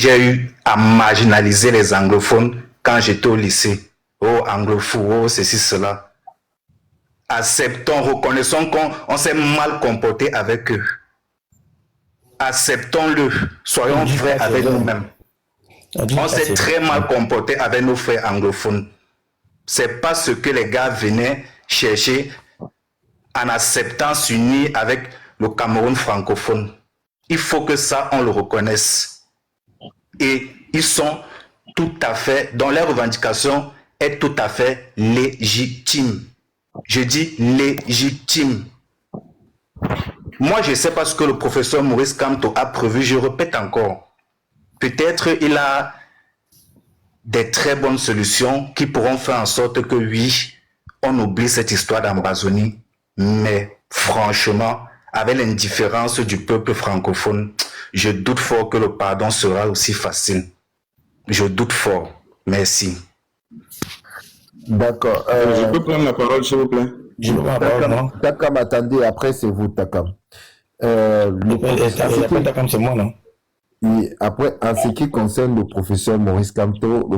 j'ai eu à marginaliser les anglophones quand j'étais au lycée. Oh, anglophone, oh, ceci, cela. Acceptons, reconnaissons qu'on s'est mal comporté avec eux. Acceptons-le. Soyons vrais avec nous-mêmes. On s'est très mal comporté avec nos frères anglophones. C'est pas ce que les gars venaient chercher en acceptant s'unir avec le Cameroun francophone. Il faut que ça, on le reconnaisse. Et ils sont tout à fait, dont leur revendication est tout à fait légitime. Je dis légitime. Moi, je ne sais pas ce que le professeur Maurice Kamto a prévu, je répète encore. Peut-être il a des très bonnes solutions qui pourront faire en sorte que oui, on oublie cette histoire d'Ambazonie, mais franchement, avec l'indifférence du peuple francophone, je doute fort que le pardon sera aussi facile. Je doute fort. Merci. D'accord. Je peux prendre la parole, s'il vous plaît? Je peux prendre la parole, non? Takam, attendez, après c'est vous, Takam. Takam, c'est moi, non? Oui, après, en ce qui concerne le professeur Maurice Kamto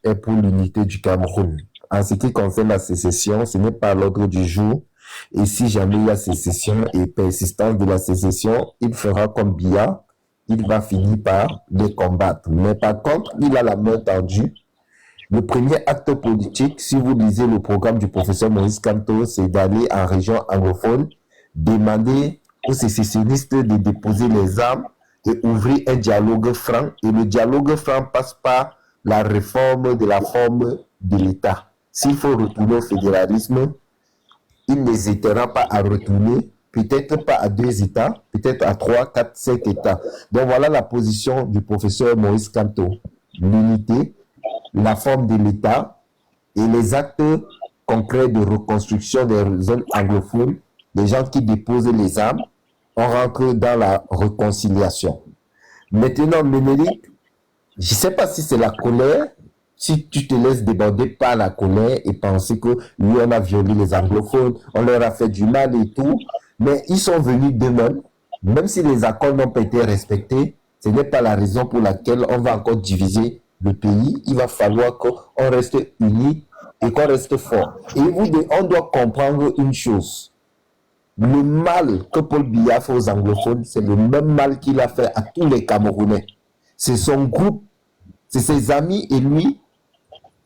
est pour l'unité du Cameroun. En ce qui concerne la sécession, ce n'est pas l'ordre du jour. Et si jamais il y a sécession et persistance de la sécession, il fera comme Biya, il va finir par les combattre. Mais par contre, il a la main tendue. Le premier acte politique, si vous lisez le programme du professeur Maurice Kamto, c'est d'aller en région anglophone, demander aux sécessionnistes de déposer les armes et ouvrir un dialogue franc. Et le dialogue franc passe par la réforme de la forme de l'État. S'il faut retourner au fédéralisme, il n'hésitera pas à retourner, peut-être pas à 2 États, peut-être à 3, 4, 5 États. Donc voilà la position du professeur Maurice Kamto. L'unité, la forme de l'État et les actes concrets de reconstruction des zones anglophones, les gens qui déposent les armes, on rentre dans la réconciliation. Maintenant, Ménélique, je ne sais pas si c'est la colère, si tu te laisses déborder par la colère et penser que lui, on a violé les anglophones, on leur a fait du mal et tout, mais ils sont venus d'eux-mêmes, même si les accords n'ont pas été respectés, ce n'est pas la raison pour laquelle on va encore diviser le pays. Il va falloir qu'on reste unis et qu'on reste fort. Et on doit comprendre une chose. Le mal que Paul Biya fait aux anglophones, c'est le même mal qu'il a fait à tous les Camerounais. C'est son groupe, c'est ses amis et lui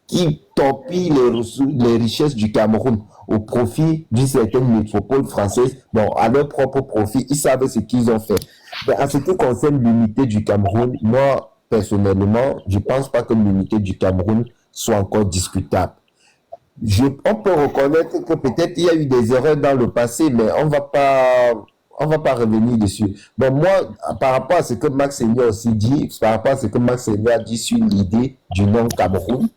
qui torpillent les richesses du Cameroun au profit d'une certaine métropole française, bon, à leur propre profit. Ils savent ce qu'ils ont fait. Mais en ce qui concerne l'unité du Cameroun, moi, personnellement, je ne pense pas que l'unité du Cameroun soit encore discutable. On peut reconnaître que peut-être il y a eu des erreurs dans le passé, mais on va pas revenir dessus. Bon, moi, par rapport à ce que Max Seigneur aussi dit, par rapport à ce que Max Seigneur a dit sur l'idée du nom Cameroun,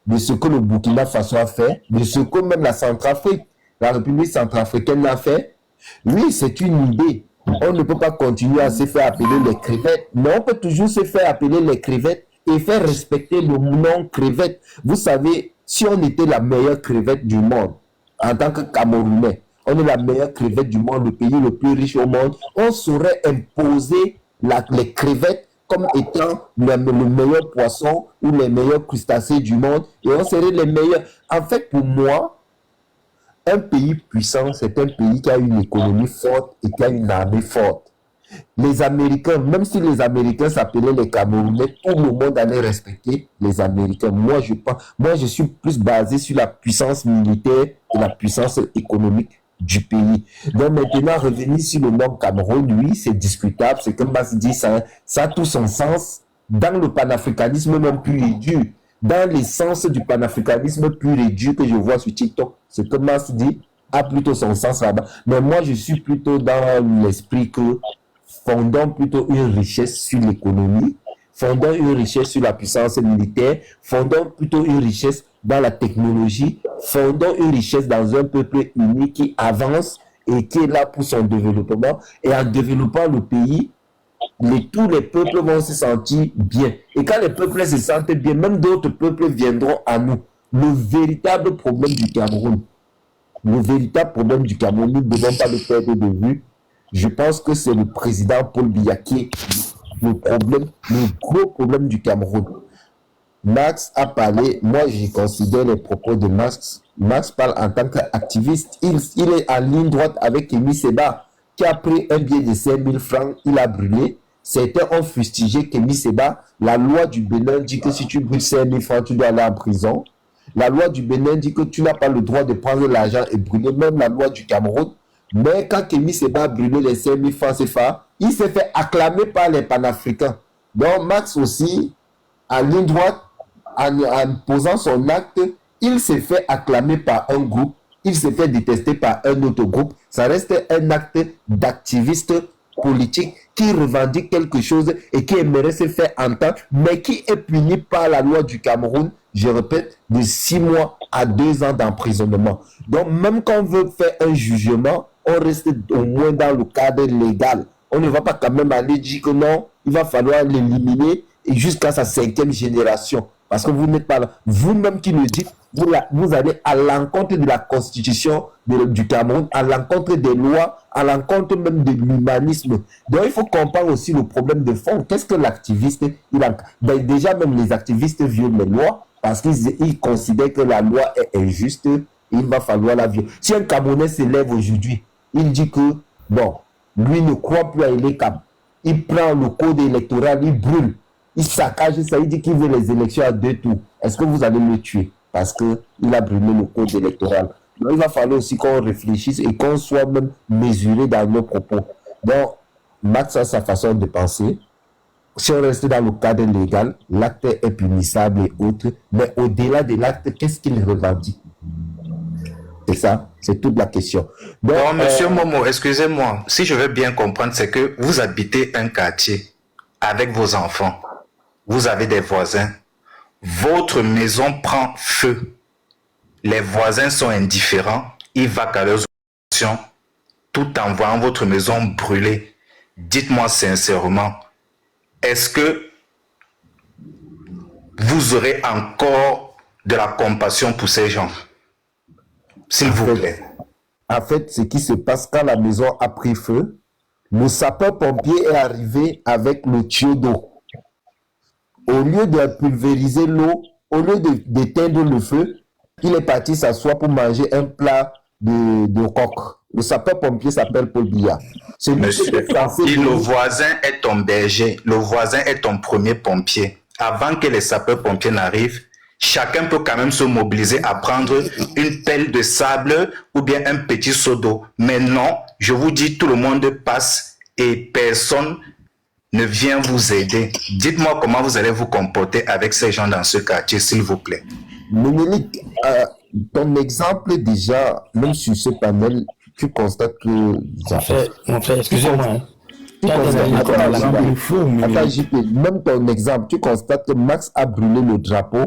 de ce que le Burkina Faso a fait, de ce que même la Centrafrique, la République centrafricaine a fait, oui, c'est une idée. On ne peut pas continuer à se faire appeler les crevettes, mais on peut toujours se faire appeler les crevettes et faire respecter le nom crevette. Vous savez, si on était la meilleure crevette du monde, en tant que Camerounais, on est la meilleure crevette du monde, le pays le plus riche au monde, on saurait imposer les crevettes comme étant le meilleur poisson ou les meilleurs crustacés du monde, et on serait les meilleurs. En fait, pour moi, un pays puissant, c'est un pays qui a une économie forte et qui a une armée forte. Les Américains, même si les Américains s'appelaient les Camerounais, tout le monde allait respecter les Américains. Moi, je suis plus basé sur la puissance militaire et la puissance économique du pays. Donc maintenant, revenir sur le nom Cameroun, oui, c'est discutable. C'est comme Max dit, ça a tout son sens dans le panafricanisme même pur et dur. Dans l'essence du panafricanisme pur et dur que je vois sur TikTok, ce que Max dit a plutôt son sens là-bas. Mais moi, je suis plutôt dans l'esprit que fondons plutôt une richesse sur l'économie, fondons une richesse sur la puissance militaire, fondons plutôt une richesse dans la technologie, fondons une richesse dans un peuple uni qui avance et qui est là pour son développement. Et en développant le pays, tous les peuples vont se sentir bien. Et quand les peuples se sentent bien, même d'autres peuples viendront à nous. Le véritable problème du Cameroun, nous ne devons pas le perdre de vue. Je pense que c'est le président Paul Biya qui est le gros problème du Cameroun. Max a parlé, moi je considère les propos de Max. Max parle en tant qu'activiste. Il est en ligne droite avec Kémy Séba, qui a pris un billet de 5 000 francs, il a brûlé. Certains ont fustigé Kémy Séba. La loi du Bénin dit que si tu brûles 5 000 francs, tu dois aller en prison. La loi du Bénin dit que tu n'as pas le droit de prendre l'argent et brûler, même la loi du Cameroun. Mais quand Kémy Séba a brûlé les 5 000 francs CFA, il s'est fait acclamer par les panafricains. Donc Max aussi, en ligne droite, en posant son acte, il s'est fait acclamer par un groupe, il s'est fait détester par un autre groupe. Ça reste un acte d'activiste politique qui revendique quelque chose et qui aimerait se faire entendre, mais qui est puni par la loi du Cameroun, je répète, de 6 mois à 2 ans d'emprisonnement. Donc même quand on veut faire un jugement, on reste au moins dans le cadre légal. On ne va pas quand même aller dire que non, il va falloir l'éliminer jusqu'à sa 5e génération. Parce que vous n'êtes pas là. Vous-même qui le dites, vous allez à l'encontre de la constitution du Cameroun, à l'encontre des lois, à l'encontre même de l'humanisme. Donc il faut comprendre aussi le problème de fond. Qu'est-ce que l'activiste, déjà même les activistes violent les lois parce qu'ils considèrent que la loi est injuste et il va falloir la violer. Si un Camerounais s'élève aujourd'hui, il dit que, bon, lui ne croit plus à l'ECAM. Il prend le code électoral, il brûle. Il saccage ça, il dit qu'il veut les élections à 2 tours. Est-ce que vous allez le tuer parce qu'il a brûlé le code électoral? Donc, il va falloir aussi qu'on réfléchisse et qu'on soit même mesuré dans nos propos. Donc, Max a sa façon de penser. Si on reste dans le cadre légal, l'acte est punissable et autres. Mais au-delà de l'acte, qu'est-ce qu'il revendique? C'est ça, c'est toute la question. Donc, monsieur Momo, excusez-moi, si je veux bien comprendre, c'est que vous habitez un quartier avec vos enfants. Vous avez des voisins, votre maison prend feu, les voisins sont indifférents, ils vaquent à leurs occupations tout en voyant votre maison brûler. Dites-moi sincèrement, est-ce que vous aurez encore de la compassion pour ces gens? S'il vous plaît. En fait, ce qui se passe quand la maison a pris feu, le sapeur-pompier est arrivé avec le tuyau d'eau. Au lieu de pulvériser l'eau, au lieu d'éteindre le feu, il est parti s'asseoir pour manger un plat de coq. Le sapeur-pompier s'appelle Paul Biya. Monsieur, le voisin est ton berger, le voisin est ton premier pompier. Avant que les sapeurs-pompiers n'arrivent, chacun peut quand même se mobiliser à prendre une pelle de sable ou bien un petit seau d'eau. Mais non, je vous dis, tout le monde passe et personne ne vient vous aider. Dites-moi comment vous allez vous comporter avec ces gens dans ce quartier, s'il vous plaît. Ménélique, ton exemple déjà, même sur ce panel, tu constates que... Mon frère, excusez-moi. Même ton exemple, tu constates que Max a brûlé le drapeau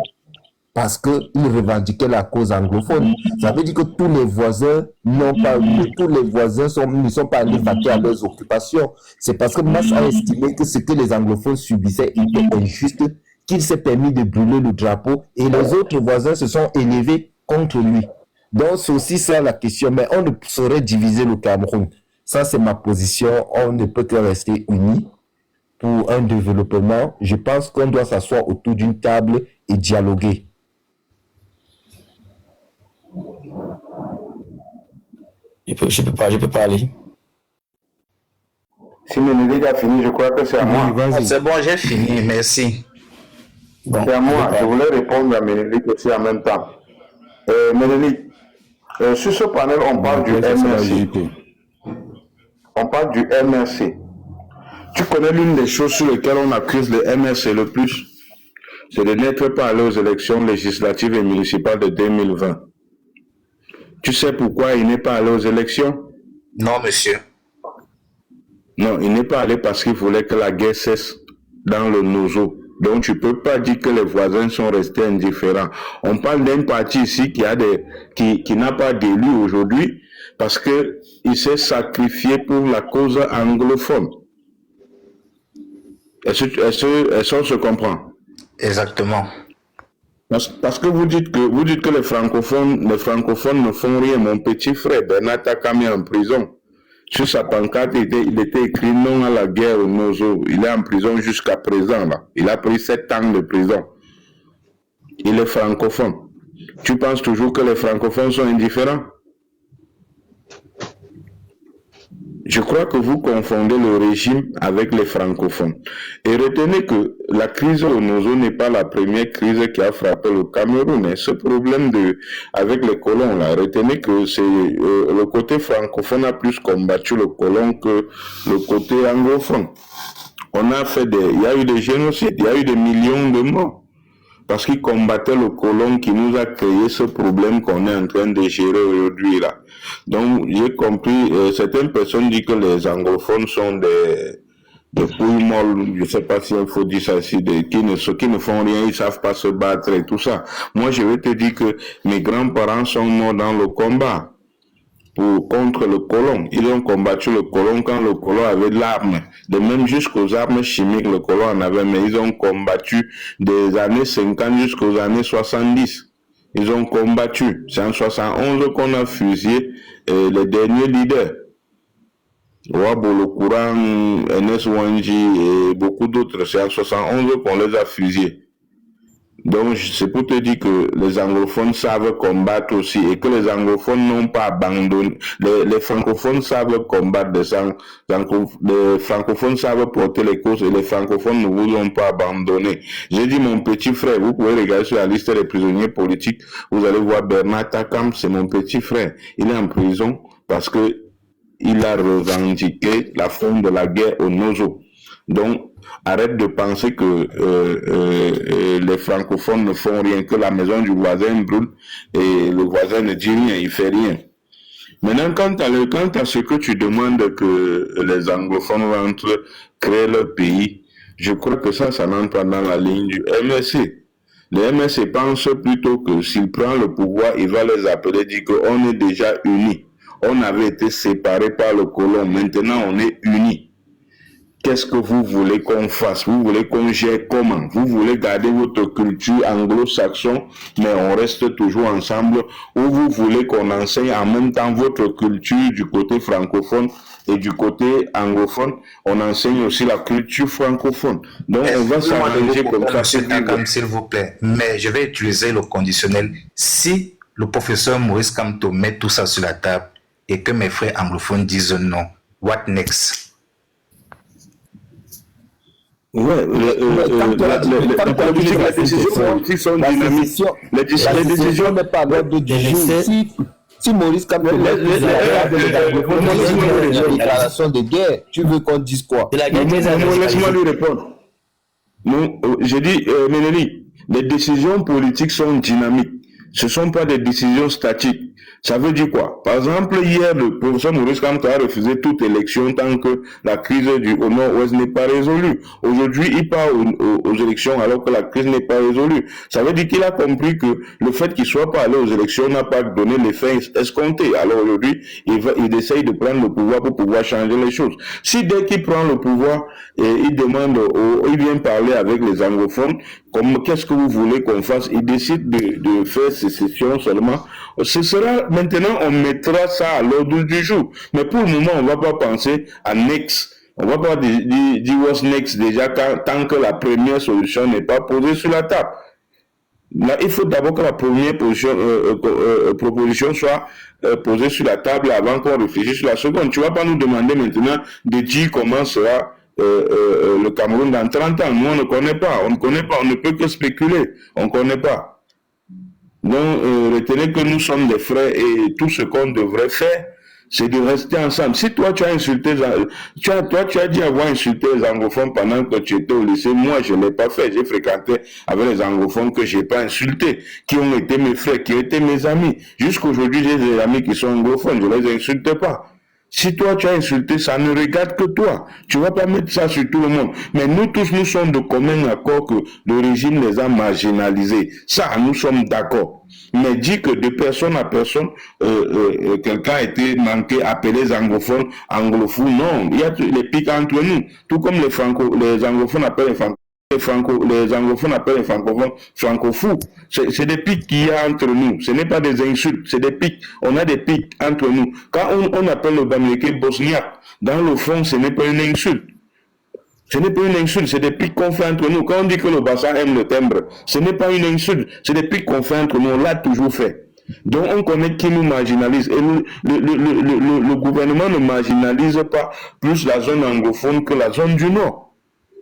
parce qu'il revendiquait la cause anglophone. Ça veut dire que tous les voisins ne sont pas allés vaquer à leurs occupations. C'est parce que Max a estimé que ce que les anglophones subissaient était injuste, qu'il s'est permis de brûler le drapeau et les autres voisins se sont élevés contre lui. Donc c'est aussi ça la question, mais on ne saurait diviser le Cameroun. Ça c'est ma position, on ne peut que rester unis pour un développement. Je pense qu'on doit s'asseoir autour d'une table et dialoguer. Je peux pas aller. Si Ménélique a fini, je crois que c'est à moi. C'est bon, j'ai fini, merci. Bon, c'est à moi, je voulais répondre à Ménélique aussi en même temps. Ménélique, sur ce panel, on parle du MRC. On parle du MRC. Tu connais l'une des choses sur lesquelles on accuse le MRC le plus, c'est de n'être pas allé aux élections législatives et municipales de 2020. Tu sais pourquoi il n'est pas allé aux élections? Non, monsieur. Non, il n'est pas allé parce qu'il voulait que la guerre cesse dans le Nozo. Donc tu ne peux pas dire que les voisins sont restés indifférents. On parle d'un parti ici qui n'a pas d'élu aujourd'hui parce qu'il s'est sacrifié pour la cause anglophone. Est-ce qu'on se comprend? Exactement. Parce que vous dites que les francophones ne font rien. Mon petit frère Bernard Takami est en prison. Sur sa pancarte, il était écrit non à la guerre au Nozo. Il est en prison jusqu'à présent, là. Il a pris 7 ans de prison. Il est francophone. Tu penses toujours que les francophones sont indifférents? Je crois que vous confondez le régime avec les francophones. Et retenez que la crise au Nozo n'est pas la première crise qui a frappé le Cameroun. Et ce problème avec les colons, là, retenez que c'est le côté francophone a plus combattu le colon que le côté anglophone. Il y a eu des génocides, il y a eu des millions de morts. Parce qu'ils combattaient le colon qui nous a créé ce problème qu'on est en train de gérer aujourd'hui là. Donc j'ai compris, certaines personnes disent que les anglophones sont des pouilles molles, je ne sais pas s'il faut dire ça ici, qui ne font rien, ils ne savent pas se battre et tout ça. Moi je vais te dire que mes grands-parents sont morts dans le combat contre le colon. Ils ont combattu le colon quand le colon avait de l'arme. De même jusqu'aux armes chimiques, le colon en avait, mais ils ont combattu des années 50 jusqu'aux années 70. Ils ont combattu. C'est en 71 qu'on a fusillé les derniers leaders. Wabo, le courant, NS Wanji et beaucoup d'autres. C'est en 71 qu'on les a fusillés. Donc, c'est pour te dire que les anglophones savent combattre aussi et que les anglophones n'ont pas abandonné. Les francophones savent combattre, les francophones savent porter les causes et les francophones ne vous ont pas abandonné. J'ai dit mon petit frère, vous pouvez regarder sur la liste des prisonniers politiques, vous allez voir Bernard Takam, c'est mon petit frère. Il est en prison parce que il a revendiqué la fin de la guerre au Nozo. Donc, arrête de penser que les francophones ne font rien, que la maison du voisin brûle et le voisin ne dit rien, il fait rien. Maintenant, quant à ce que tu demandes que les anglophones rentrent, créer leur pays, je crois que ça n'entre pas dans la ligne du MSC. Le MSC pense plutôt que s'il prend le pouvoir, il va les appeler, dire qu'on est déjà unis. On avait été séparés par le colon, maintenant on est unis. Qu'est-ce que vous voulez qu'on fasse? Vous voulez qu'on gère comment? Vous voulez garder votre culture anglo-saxonne, mais on reste toujours ensemble? Ou vous voulez qu'on enseigne en même temps votre culture du côté francophone et du côté anglophone? On enseigne aussi la culture francophone. Donc on va s'arranger comme ça. S'il vous plaît, mais je vais utiliser le conditionnel. Si le professeur Maurice Kamto met tout ça sur la table et que mes frères anglophones disent non, what next? Ouais, les décisions politiques sont dynamiques. Les décisions n'est pas l'ordre du jour. Si Maurice Kamto une déclaration de guerre, tu veux qu'on dise quoi? Laisse-moi lui répondre. J'ai dit, Ménélie, les décisions politiques sont dynamiques. Ce ne sont pas des décisions statiques. Ça veut dire quoi? Par exemple, hier, le professeur Maurice Kamto a refusé toute élection tant que la crise au Nord-Ouest n'est pas résolue. Aujourd'hui, il part aux élections alors que la crise n'est pas résolue. Ça veut dire qu'il a compris que le fait qu'il ne soit pas allé aux élections n'a pas donné l'effet escompté. Alors aujourd'hui, il essaye de prendre le pouvoir pour pouvoir changer les choses. Si dès qu'il prend le pouvoir, il demande, il vient parler avec les anglophones, comme qu'est-ce que vous voulez qu'on fasse? Il décide de faire sécession seulement. Ce sera, maintenant, on mettra ça à l'ordre du jour. Mais pour le moment, on ne va pas penser à next. On ne va pas dire what's next déjà tant que la première solution n'est pas posée sur la table. Là, il faut d'abord que la première proposition soit posée sur la table avant qu'on réfléchisse sur la seconde. Tu ne vas pas nous demander maintenant de dire comment sera le Cameroun dans 30 ans. Nous, on ne connaît pas. On ne peut que spéculer. On ne connaît pas. Donc, retenez que nous sommes des frères et tout ce qu'on devrait faire, c'est de rester ensemble. Si toi, tu as insulté, tu as dit avoir insulté les anglophones pendant que tu étais au lycée, moi, je ne l'ai pas fait. J'ai fréquenté avec les anglophones que je n'ai pas insultés, qui ont été mes frères, qui ont été mes amis. Jusqu'aujourd'hui, j'ai des amis qui sont anglophones, je ne les insulte pas. Si toi, tu as insulté, ça ne regarde que toi. Tu ne vas pas mettre ça sur tout le monde. Mais nous tous, nous sommes de commun accord que le régime les a marginalisés. Ça, nous sommes d'accord. Mais dit que de personne à personne, quelqu'un a été manqué, appelé les anglophones, anglophones, non. Il y a les pics entre nous. Tout comme les anglophones appellent les francophones. les anglophones appellent les francophones francofous. C'est des pics qu'il y a entre nous. Ce n'est pas des insultes, c'est des pics. On a des pics entre nous. Quand on appelle le Bamileke bosniaque, dans le fond, ce n'est pas une insulte. Ce n'est pas une insulte, c'est des pics qu'on fait entre nous. Quand on dit que le Bassa aime le timbre, ce n'est pas une insulte, c'est des pics qu'on fait entre nous. On l'a toujours fait. Donc on connaît qui nous marginalise. Et le gouvernement ne marginalise pas plus la zone anglophone que la zone du Nord.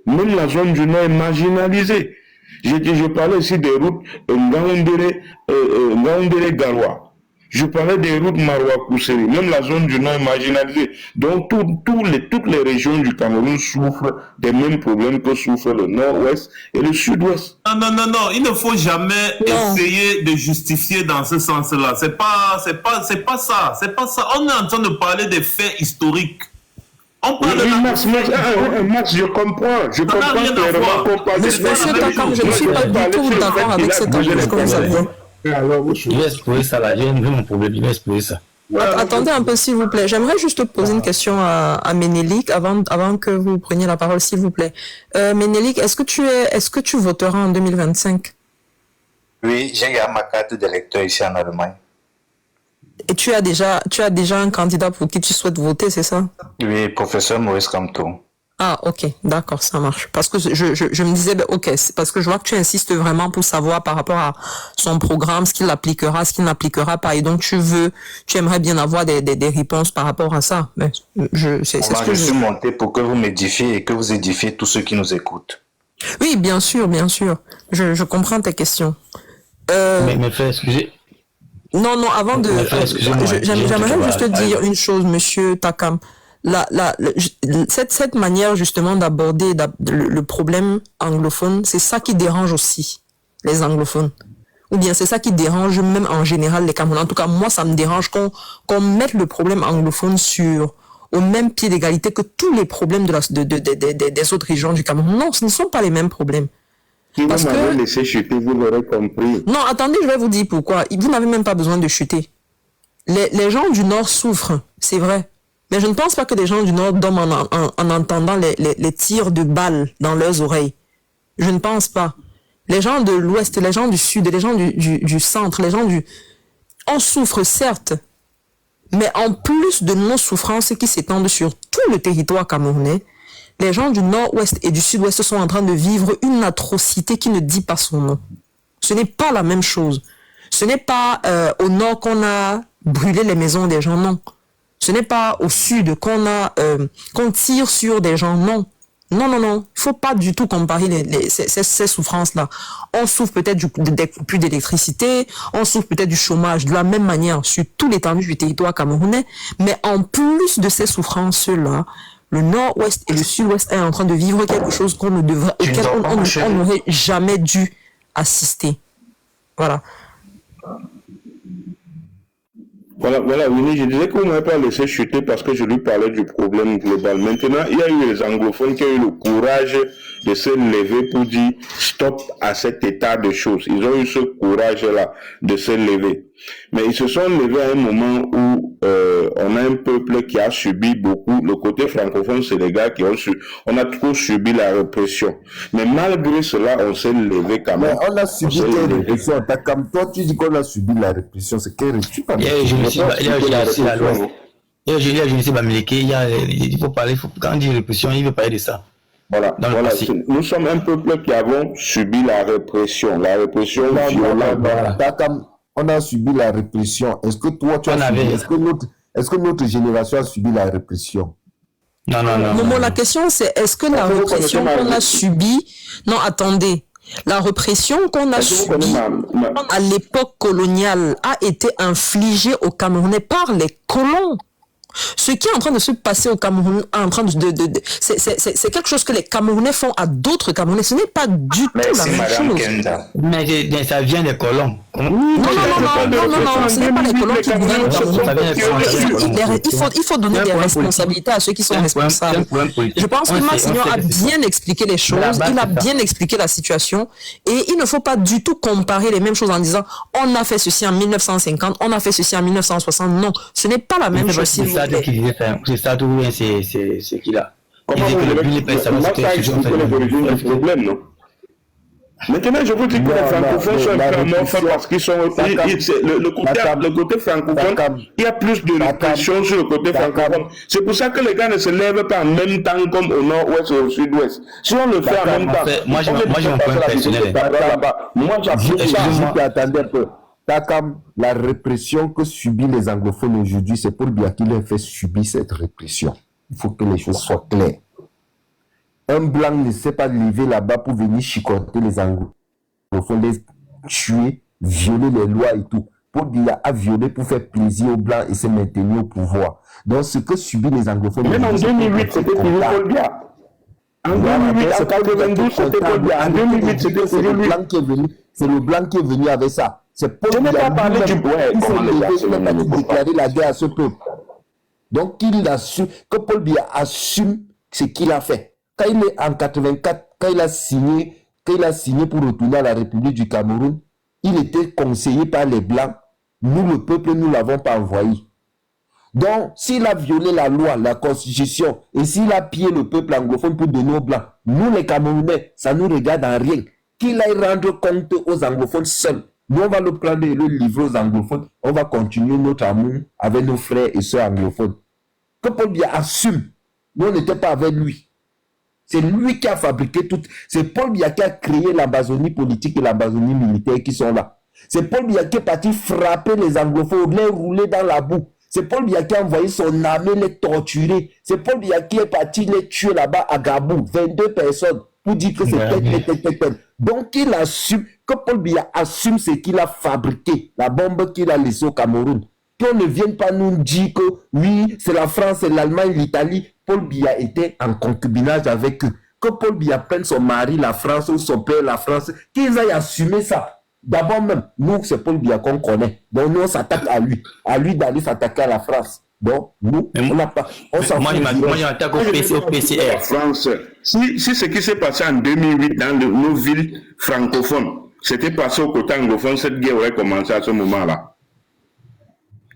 Même la zone du Nord est marginalisée. Je parlais ici des routes Ngaoundéré-Garoua. Je parlais des routes Maroua-Kousseri. Même la zone du Nord est marginalisée. Donc toutes les régions du Cameroun souffrent des mêmes problèmes que souffrent le Nord-Ouest et le Sud-Ouest. Non. Il ne faut jamais essayer de justifier dans ce sens-là. C'est pas ça. C'est pas ça. On est en train de parler des faits historiques. On parle de Max, je comprends. Je comprends clairement qu'on parle de Monsieur Takam, je ne suis pas du tout d'accord avec cette approche que vous avez. Je vais explorer ça là, j'ai mon problème, je vais explorer ça. Attendez un peu s'il vous plaît, j'aimerais juste poser une question à Ménélique avant que vous preniez la parole s'il vous plaît. Ménélique, est-ce que tu voteras en 2025? Oui, j'ai ma carte d'électeur ici en Allemagne. Et tu as déjà un candidat pour qui tu souhaites voter, c'est ça? Oui, professeur Maurice Kamto. Ah, ok, d'accord, ça marche. Parce que je me disais, ok, c'est parce que je vois que tu insistes vraiment pour savoir par rapport à son programme, ce qu'il appliquera, ce qu'il n'appliquera pas. Et donc, tu aimerais bien avoir des réponses par rapport à ça. Mais je suis monté pour que vous m'édifiez et que vous édifiez tous ceux qui nous écoutent. Oui, bien sûr. Je comprends tes questions. Mais frère, excusez. Non, avant de... J'aimerais juste dire une chose, monsieur Takam. Cette manière justement d'aborder le problème anglophone, c'est ça qui dérange aussi les anglophones. Ou bien c'est ça qui dérange même en général les Camerounais. En tout cas, moi, ça me dérange qu'on mette le problème anglophone au même pied d'égalité que tous les problèmes des autres régions du Cameroun. Non, ce ne sont pas les mêmes problèmes. Si vous m'avez laissé chuter, vous l'aurez compris. Non, attendez, je vais vous dire pourquoi. Vous n'avez même pas besoin de chuter. Les gens du Nord souffrent, c'est vrai. Mais je ne pense pas que les gens du Nord dorment en entendant les tirs de balles dans leurs oreilles. Je ne pense pas. Les gens de l'Ouest, les gens du Sud, les gens du Centre, les gens on souffre certes, mais en plus de nos souffrances qui s'étendent sur tout le territoire camerounais, les gens du Nord-Ouest et du Sud-Ouest sont en train de vivre une atrocité qui ne dit pas son nom. Ce n'est pas la même chose. Ce n'est pas au Nord qu'on a brûlé les maisons des gens, non. Ce n'est pas au Sud qu'on tire sur des gens, non. Non. Il faut pas du tout comparer ces souffrances-là. On souffre peut-être des coupures d'électricité, on souffre peut-être du chômage de la même manière sur tout l'étendue du territoire camerounais, mais en plus de ces souffrances-là, le Nord-Ouest et le Sud-Ouest est en train de vivre quelque chose auquel on n'aurait jamais dû assister. Voilà. Voilà, Winnie, je disais qu'on ne m'avait pas laissé chuter parce que je lui parlais du problème global. Maintenant, il y a eu les anglophones qui ont eu le courage de se lever pour dire stop à cet état de choses. Ils ont eu ce courage-là de se lever. Mais ils se sont levés à un moment où on a un peuple qui a subi beaucoup. Le côté francophone, c'est les gars on a trop subi la répression. Mais malgré cela, on s'est levé quand même. Mais on a subi la répression. Comme toi, tu dis qu'on a subi la répression. C'est quelle répression? Il faut parler, quand on dit répression, il veut parler de ça. Voilà. Nous sommes un peuple qui avons subi la répression violente. Voilà. On a subi la répression. Est-ce que toi, tu as subi? Est-ce que notre génération a subi la répression? Non. La question c'est, est-ce que la répression qu'on a subie... Non, attendez. La répression qu'on a subie à l'époque coloniale a été infligée aux Camerounais par les colons. Ce qui est en train de se passer au Cameroun, c'est quelque chose que les Camerounais font à d'autres Camerounais. Ce n'est pas du tout la même chose. Mais ça vient des colons. Non, ce n'est pas les colons qui gouvernent le Cameroun. Il faut donner des responsabilités à ceux qui sont responsables. Je pense que Massignon a bien expliqué les choses, il a bien expliqué la situation, et il ne faut pas du tout comparer les mêmes choses en disant on a fait ceci en 1950, on a fait ceci en 1960. Non, ce n'est pas la même chose. C'est ça tout bien, c'est qu'il a. Comment vous connaissez les origines du problème, non? Maintenant, je vous dis que les francophones sont un peu amorphes parce qu'ils sont... Le côté francophone, il y a plus de répression sur le côté francophone. C'est pour ça que les gars ne se lèvent pas en même temps comme au nord-ouest et au sud-ouest. Si on le fait en même temps... Moi, j'ai mon point personnel. Moi, j'approuve ça. Attendez un peu. Takam, la répression que subissent les anglophones aujourd'hui, c'est Paul Biya qui leur fait subir cette répression. Il faut que les choses soient claires. Un blanc ne sait pas lever là-bas pour venir chicoter les anglophones, les tuer, violer les lois et tout. Paul Biya a violé pour faire plaisir aux blancs et se maintenir au pouvoir. Donc ce que subissent les anglophones... Même en 2008, c'était toujours Paul Biya. En 2008, en 92, c'était Paul Biya. En 2008, c'était toujours lui. C'est le blanc qui est venu avec ça. C'est Paul Biya. Je n'ai pas parlé du bois. Il n'a pas déclaré la guerre à ce peuple. Donc il assume, que Paul Biya assume ce qu'il a fait. Quand il est en 84, quand il a signé pour retourner à la République du Cameroun, il était conseillé par les Blancs. Nous, le peuple, nous ne l'avons pas envoyé. Donc, s'il a violé la loi, la constitution, et s'il a pillé le peuple anglophone pour donner aux Blancs, nous, les Camerounais, ça nous regarde en rien. Qu'il aille rendre compte aux anglophones seuls. Nous, on va le prendre et le livrer aux anglophones. On va continuer notre amour avec nos frères et sœurs anglophones. Que Paul Biya assume. Nous, on n'était pas avec lui. C'est lui qui a fabriqué tout. C'est Paul Biya qui a créé l'Amazonie politique et l'Amazonie militaire qui sont là. C'est Paul Biya qui est parti frapper les anglophones, les rouler dans la boue. C'est Paul Biya qui a envoyé son armée les torturer. C'est Paul Biya qui est parti les tuer là-bas à Gabou. 22 personnes pour dire que c'est tel. Donc il assume, que Paul Biya assume ce qu'il a fabriqué, la bombe qu'il a laissée au Cameroun. Qu'on ne vienne pas nous dire que oui, c'est la France, c'est l'Allemagne, l'Italie. Paul Biya était en concubinage avec eux. Que Paul Biya prenne son mari, la France, ou son père, la France, qu'ils aillent assumer ça. D'abord même, nous, c'est Paul Biya qu'on connaît. Donc nous, on s'attaque à lui. À lui d'aller s'attaquer à la France. Donc, nous, on n'a pas... On s'en fout. Moi, j'attaque au PCR. France, si ce qui s'est passé en 2008 dans nos villes francophones, c'était passé au côté anglophone, cette guerre aurait commencé à ce moment-là.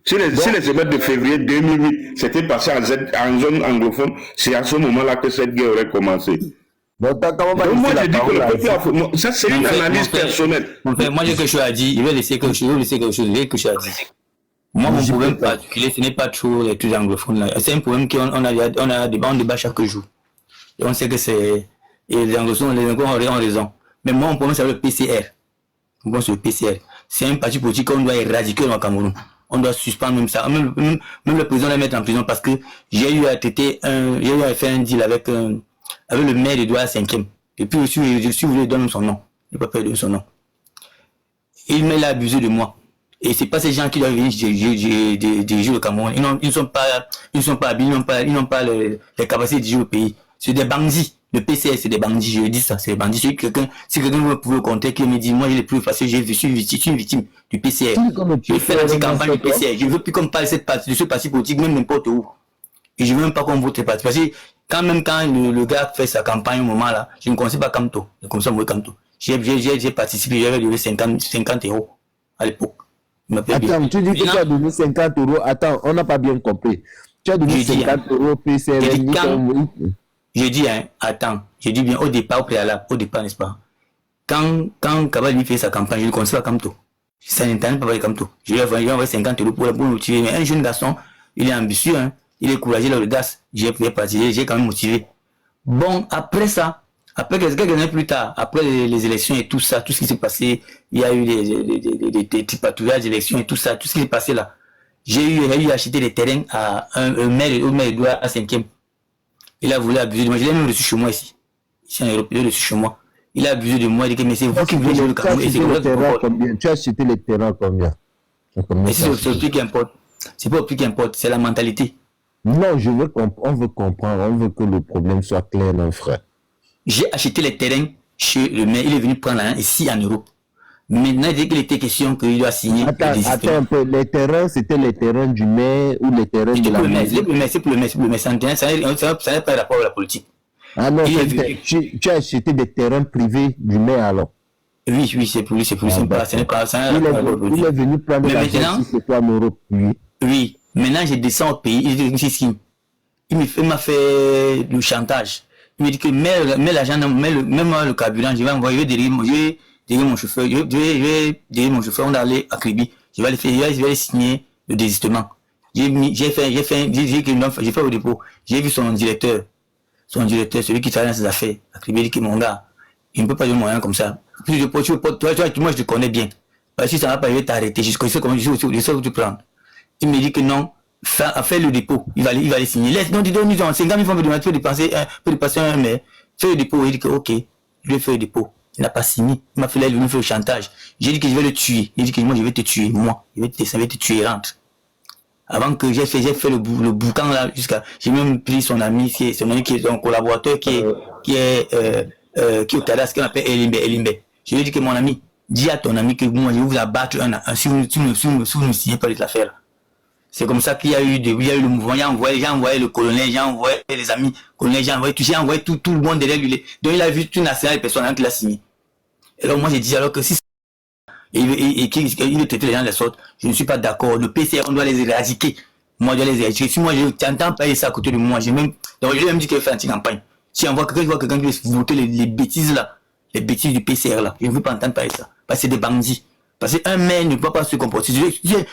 Si les émeutes de février 2008 c'était passé en zone anglophone, c'est à ce moment-là que cette guerre aurait commencé. Donc moi je dis que le peuple ça c'est une analyse personnelle. Moi j'ai quelque chose à dire, je vais laisser quelque chose à dire. Moi mon problème particulier ce n'est pas trop les trucs anglophones là. C'est un problème qu'on a débat chaque jour. Et on sait que c'est et les anglophones ont raison. Mais moi mon problème c'est le PCR. Bon c'est le PCR. C'est un parti politique qu'on doit éradiquer dans le Cameroun. On doit suspendre même ça. Même le président les mettre en prison parce que j'ai eu à faire un deal avec le maire de Douala 5e. Et puis je suis voulu donner son nom. Je n'ai pas pu donner son nom. Il m'a abusé de moi. Et c'est pas ces gens qui doivent venir diriger le Cameroun. Ils ne sont pas habiles, ils n'ont pas les capacités de diriger le pays. C'est des bandits. Le PCR, c'est des bandits, je dis ça, c'est des bandits. Si quelqu'un veut pouvoir compter, qui me dit, moi, j'ai les preuves parce que je suis une victime du PCR. Je fais la campagne du PCR. Je ne veux plus qu'on parle de ce parti politique, même n'importe où. Et je ne veux même pas qu'on vote parti. Parce que quand le gars fait sa campagne au moment là, je ne connaissais pas Kamto. Comme ça, moi, Kamto. J'ai participé, j'avais donné 50 € à l'époque. Attends, tu dis que tu as donné 50 €. Attends, on n'a pas bien compris. Tu as donné 50 € PCR. Je dis, attends, je dis bien au départ, au préalable, n'est-ce pas? Quand Kabali fait sa campagne, je ne connais pas Kamto. Ça n'intéresse pas Kamto. Je lui ai envoyé 50 € pour le motiver. Mais un jeune garçon, il est ambitieux, hein, il est courageux, il a l'audace. J'ai quand même motivé. Bon, après ça, après quelques années plus tard, après les élections et tout ça, tout ce qui s'est passé, il y a eu des patrouillages d'élections et tout ça, tout ce qui s'est passé là. J'ai eu à acheter des terrains à un maire de Douala à 5e. Il a voulu abuser de moi. Je l'ai même reçu chez moi ici. Ici en Europe, il l'a reçu chez moi. Il a abusé de moi. Il dit que mais c'est vous qui voulez jouer le Cameroun. Tu as acheté les terrains combien? Mais c'est le prix qui importe. C'est pas le prix qui importe, c'est la mentalité. Non, on veut comprendre. On veut que le problème soit clair, mon frère. J'ai acheté les terrains chez le maire. Il est venu prendre ici en Europe. Maintenant, dès qu'il était question qu'il doit signer. Attends un peu. Les terrains, c'était les terrains du maire ou les terrains de la maire? C'est pour le maire. Ça n'a pas rapport à la politique. Ah non, tu as acheté des terrains privés du maire alors? Oui, c'est pour lui. Il est venu prendre l'argent si c'est pas en Europe. Oui. Maintenant, je descends au pays. Il m'a fait le chantage. Il me dit que mets l'argent, mets moi le carburant, je vais envoyer, je vais délivrer mon chauffeur, je vais délivrer mon chauffeur, on va aller à Kribi, je vais aller signer le désistement. J'ai fait au dépôt, j'ai vu son directeur, celui qui travaille dans ses affaires, à Kribi, il dit que mon gars, il ne peut pas donner moyen comme ça. Puis moi je te connais bien. Parce que si ça va pas, je vais t'arrêter, je sais comment je sais où tu prends. Il me dit que non, fais le dépôt, il va aller signer. Laisse, non, dis donc, 50 000 francs, tu peux dépasser un mais. Fais le dépôt, il dit que ok, je vais faire le dépôt. Il n'a pas signé, il m'a fait le chantage. J'ai dit que je vais le tuer. Il dit que moi je vais te tuer, moi. Je vais te tuer, rentre. Avant que j'ai fait le boucan là, j'ai même pris son ami qui est son collaborateur qui est au Tadas, qu'on appelle Elimbe. Je lui ai dit que mon ami, dis à ton ami que moi je vais vous abattre si vous ne signez pas les affaires. C'est comme ça qu'il y a eu le mouvement. J'ai envoyé le colonel, j'ai envoyé les amis colonel, j'ai envoyé tout le monde derrière lui. Donc il a vu toute une nationale de personnes qui l'a signé. Et alors moi j'ai dit alors que si et qu'il traitait les gens de la sorte, je ne suis pas d'accord. Le PCR, on doit les éradiquer. Moi, je dois les éradiquer. Si moi, je t'entends payer ça à côté de moi, j'ai même dit qu'il fait une campagne. Si on voit quelqu'un qui veut voter les bêtises là, les bêtises du PCR là, je ne veux pas entendre parler ça. Parce que c'est des bandits. Parce qu'un maire ne peut pas se comporter.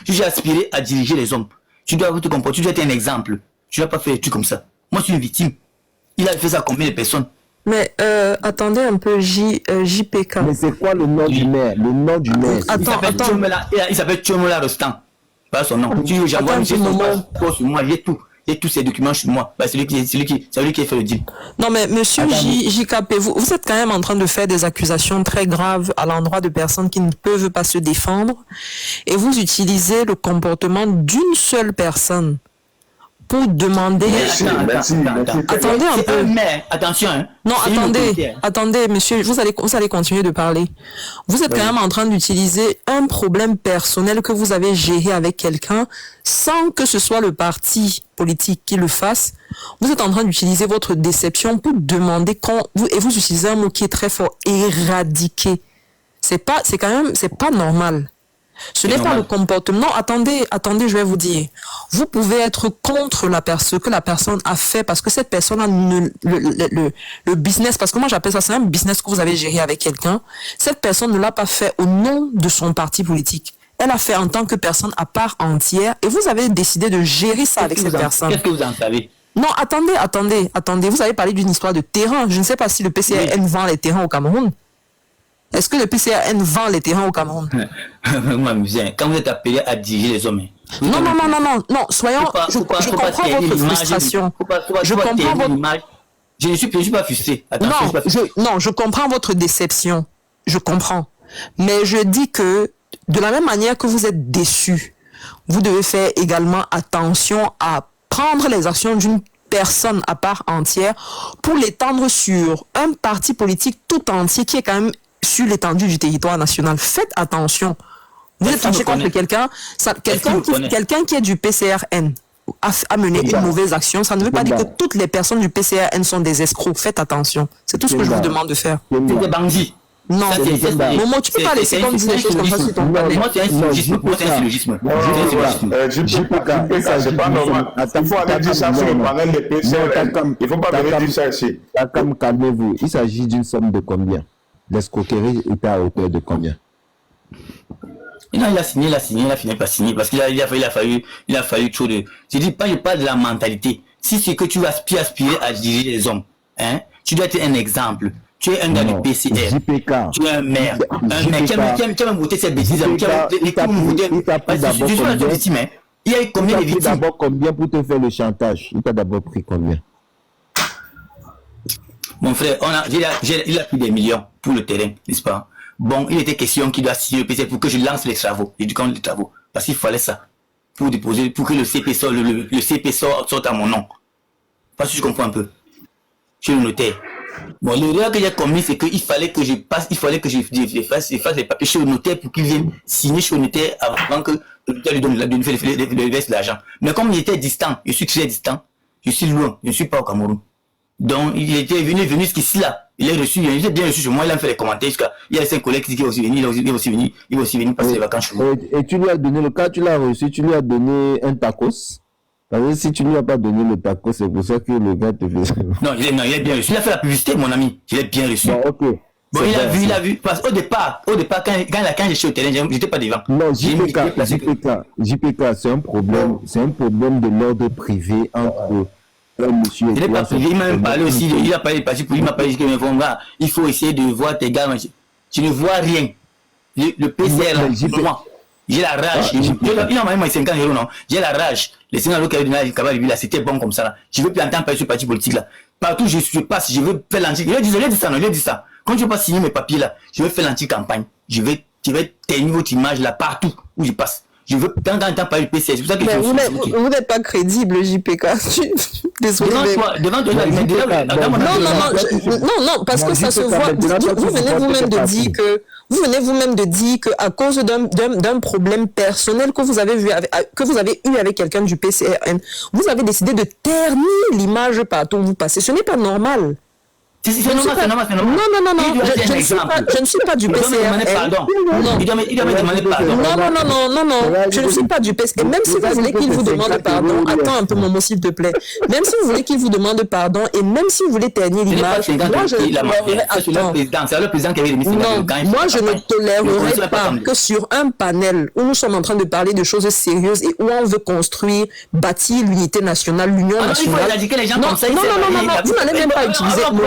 J'ai aspiré à diriger les hommes. Tu dois te comporter, tu dois être un exemple. Tu ne dois pas faire des trucs comme ça. Moi, je suis une victime. Il a fait ça à combien de personnes? Mais attendez un peu, JPK. Mais c'est quoi le nom du maire? Le nom du maire. Attends. Il s'appelle Tchomola Rostan. Pas son nom. J'envoie monsieur son passeport sur moi, j'ai tout. J'ai tous ces documents sur moi. Bah, c'est lui qui a fait le deal. Non, mais monsieur JKP, vous êtes quand même en train de faire des accusations très graves à l'endroit de personnes qui ne peuvent pas se défendre. Et vous utilisez le comportement d'une seule personne pour demander... Attendez un peu. Attention. Hein. Non, attendez, monsieur, vous allez continuer de parler. Vous êtes quand même en train d'utiliser un problème personnel que vous avez géré avec quelqu'un sans que ce soit le parti politique qui le fasse. Vous êtes en train d'utiliser votre déception pour demander et vous utilisez un mot qui est très fort, éradiquer. C'est pas normal. Ce n'est pas le comportement. Non, attendez, je vais vous dire. Vous pouvez être contre ce que la personne a fait parce que cette personne a le business, parce que moi j'appelle ça, c'est un business que vous avez géré avec quelqu'un. Cette personne ne l'a pas fait au nom de son parti politique. Elle a fait en tant que personne à part entière et vous avez décidé de gérer ça avec cette personne. Qu'est-ce que vous en savez? Non, attendez. Vous avez parlé d'une histoire de terrain. Je ne sais pas si le PCRN vend les terrains au Cameroun. Est-ce que le PCRN vend les terrains au Cameroun? Quand vous êtes appelé à diriger les hommes. Non, soyons... Je comprends votre frustration. Je comprends votre... Je ne suis pas frustré. Non, je comprends votre déception. Je comprends. Mais je dis que, de la même manière que vous êtes déçu, vous devez faire également attention à prendre les actions d'une personne à part entière pour l'étendre sur un parti politique tout entier qui est quand même sur l'étendue du territoire national. Faites attention. Vous êtes fâché contre quelqu'un qui est du PCRN a mené une mauvaise action. Ça ne veut pas dire que toutes les personnes du PCRN sont des escrocs. Faites attention. C'est tout ce que je vous demande de faire. C'est des bandits. Non, Momo, tu peux pas laisser comme dire des choses comme ça sur ton panel. Moi, c'est un syllogisme. C'est pas normal. Il faut aller dire ça sur le panel des PCRN. Il ne faut pas venir dire ça ici. Calmez-vous. Il s'agit d'une somme de combien? L'escroquerie était à hauteur de combien? Non, il a fini par signer parce qu'il a fallu trop de... Je parle de la mentalité. Si c'est que tu vas aspirer à diriger les hommes, hein, tu dois être un exemple. Tu es un gars du PCR. Tu es un maire. Un mec qui a même voté cette bêtise. Il y a eu combien de victimes? D'abord combien pour te faire le chantage? Il t'a d'abord pris combien? Mon frère, il a pris des millions pour le terrain, n'est-ce pas? Bon, il était question qu'il doit signer le PC pour que je lance les travaux, les travaux. Parce qu'il fallait ça. Pour que le CP sorte à mon nom. Parce que je comprends un peu. Je suis le notaire. Bon, l'erreur que j'ai commis, c'est qu'il fallait que je fasse les papiers chez le notaire pour qu'il vienne signer chez le notaire avant que le notaire lui verse l'argent. Mais comme il était distant, je suis très distant, je suis loin, je ne suis pas au Cameroun. Donc, il était venu jusqu'ici là. Il est bien reçu chez moi, il a fait les commentaires il y a 5 collègues qui vont aussi venir, il va aussi venir passer les vacances chez moi. Et tu lui as donné, le cas tu l'as reçu, tu lui as donné un tacos. Si tu ne lui as pas donné le taco, c'est pour ça que le gars te fait... Non, il est bien reçu. Il a fait la publicité, mon ami. Il est bien reçu. Bon, ok. Bon, il a vu. Parce qu'au départ, quand je suis au terrain, j'étais pas devant. Non, JPK, c'est un problème de l'ordre privé entre un monsieur et il n'est pas privé, il m'a même parlé aussi, il a parlé de parti politique, il m'a parlé que il faut essayer de voir tes gars. Tu ne vois rien. Le PCR là, j'ai la rage. Il a envoyé 50 euros, non. J'ai la rage. Les 50 euros qu'il a donné là, c'était bon comme ça là. Je veux plus entendre parler de ce parti politique là. Partout je passe, je veux faire l'anti. Il a dit ça. Quand je vais pas signer mes papiers là, je vais faire l'anti-campagne. Je vais tenir votre image là partout où je passe. Je veux tant parler du PCR. C'est pour ça que vous n'êtes pas crédible, JPK. Désolé. Devant toi, non, parce que ça se voit. Vous venez vous-même de dire que à cause d'un problème personnel que vous avez eu avec quelqu'un du PCRN, vous avez décidé de ternir l'image partout où vous passez. Ce n'est pas normal. C'est normal. Non. Je ne suis pas du PCRN. Il doit me demander pardon. Non. Je ne suis pas du PCRN. Et même si vous voulez qu'il vous demande pardon, attends un peu, Momo, s'il te plaît. Même si vous voulez qu'il vous demande pardon et même si vous voulez ternir l'image, moi je ne tolérerai moi je ne tolérerai pas que sur un panel où nous sommes en train de parler de choses sérieuses et où on veut construire, bâtir l'unité nationale, l'union nationale. Non, vous n'allez même pas utiliser le mot.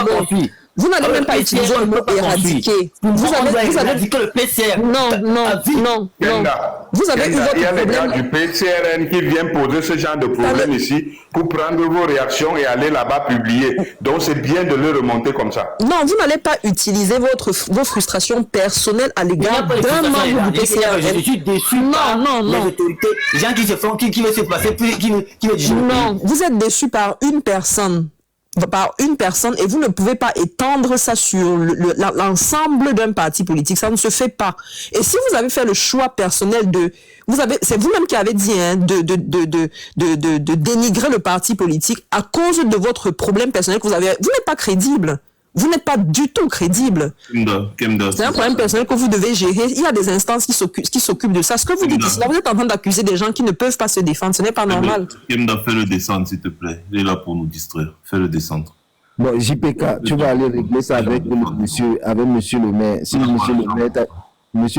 Vous n'allez même pas utiliser le mot éradiquer. Vous avez éradiqué le PCR. Non. Vous avez eu votre problème. Il y a des gars problème. du PCRN qui viennent poser ce genre de problème ici pour prendre vos réactions et aller là-bas publier. Donc c'est bien de le remonter comme ça. Non, vous n'allez pas utiliser vos frustrations personnelles à l'égard d'un membre du PCRN. Je suis déçu par les autorités. Les gens qui se font, qui veulent se passer, qui veulent dire. Non, vous êtes déçu par une personne et vous ne pouvez pas étendre ça sur l'ensemble d'un parti politique. Ça ne se fait pas. Et si vous avez fait le choix personnel c'est vous-même qui avez dit de dénigrer le parti politique à cause de votre problème personnel que vous avez. Vous n'êtes pas crédible. Vous n'êtes pas du tout crédible. C'est un problème personnel que vous devez gérer. Il y a des instances qui s'occupent de ça. Ce que vous dites ici, là, vous êtes en train d'accuser des gens qui ne peuvent pas se défendre. Ce n'est pas normal. Kemda, fais-le descendre, s'il te plaît. Il est là pour nous distraire. Fais-le descendre. Bon, JPK, tu vas aller régler ça avec monsieur le maire. Si monsieur